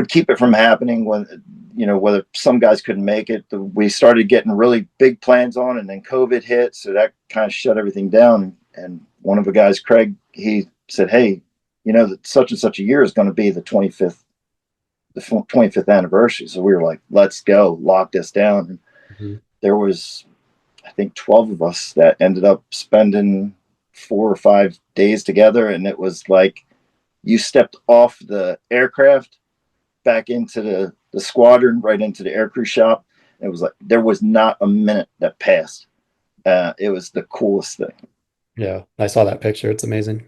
keep it from happening. When, whether some guys couldn't make it, we started getting really big plans on, and then COVID hit. So that kind of shut everything down. And one of the guys, Craig, he said, hey, that such and such a year is going to be the 25th anniversary. So we were like, let's go, lock this down. And there was, I think, 12 of us that ended up spending 4 or 5 days together. And it was like you stepped off the aircraft back into the squadron, right into the aircrew shop. And it was like there was not a minute that passed. It was the coolest thing. Yeah, I saw that picture. It's amazing.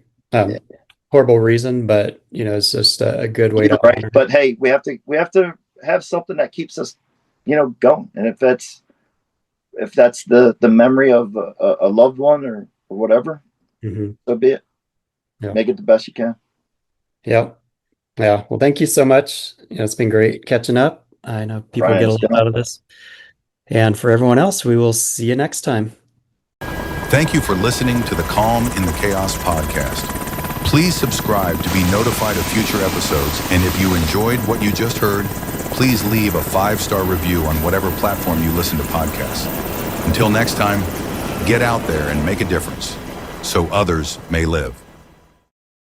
Horrible reason, but it's just a good way to honor. But hey, we have to have something that keeps us, going. And if that's the memory of a loved one or whatever, so be it. Yeah. Make it the best you can. Yeah. Well, thank you so much. It's been great catching up. I know people get a lot out of this. And for everyone else, we will see you next time. Thank you for listening to the Calm in the Chaos podcast. Please subscribe to be notified of future episodes. And if you enjoyed what you just heard, please leave a 5-star review on whatever platform you listen to podcasts. Until next time, get out there and make a difference so others may live.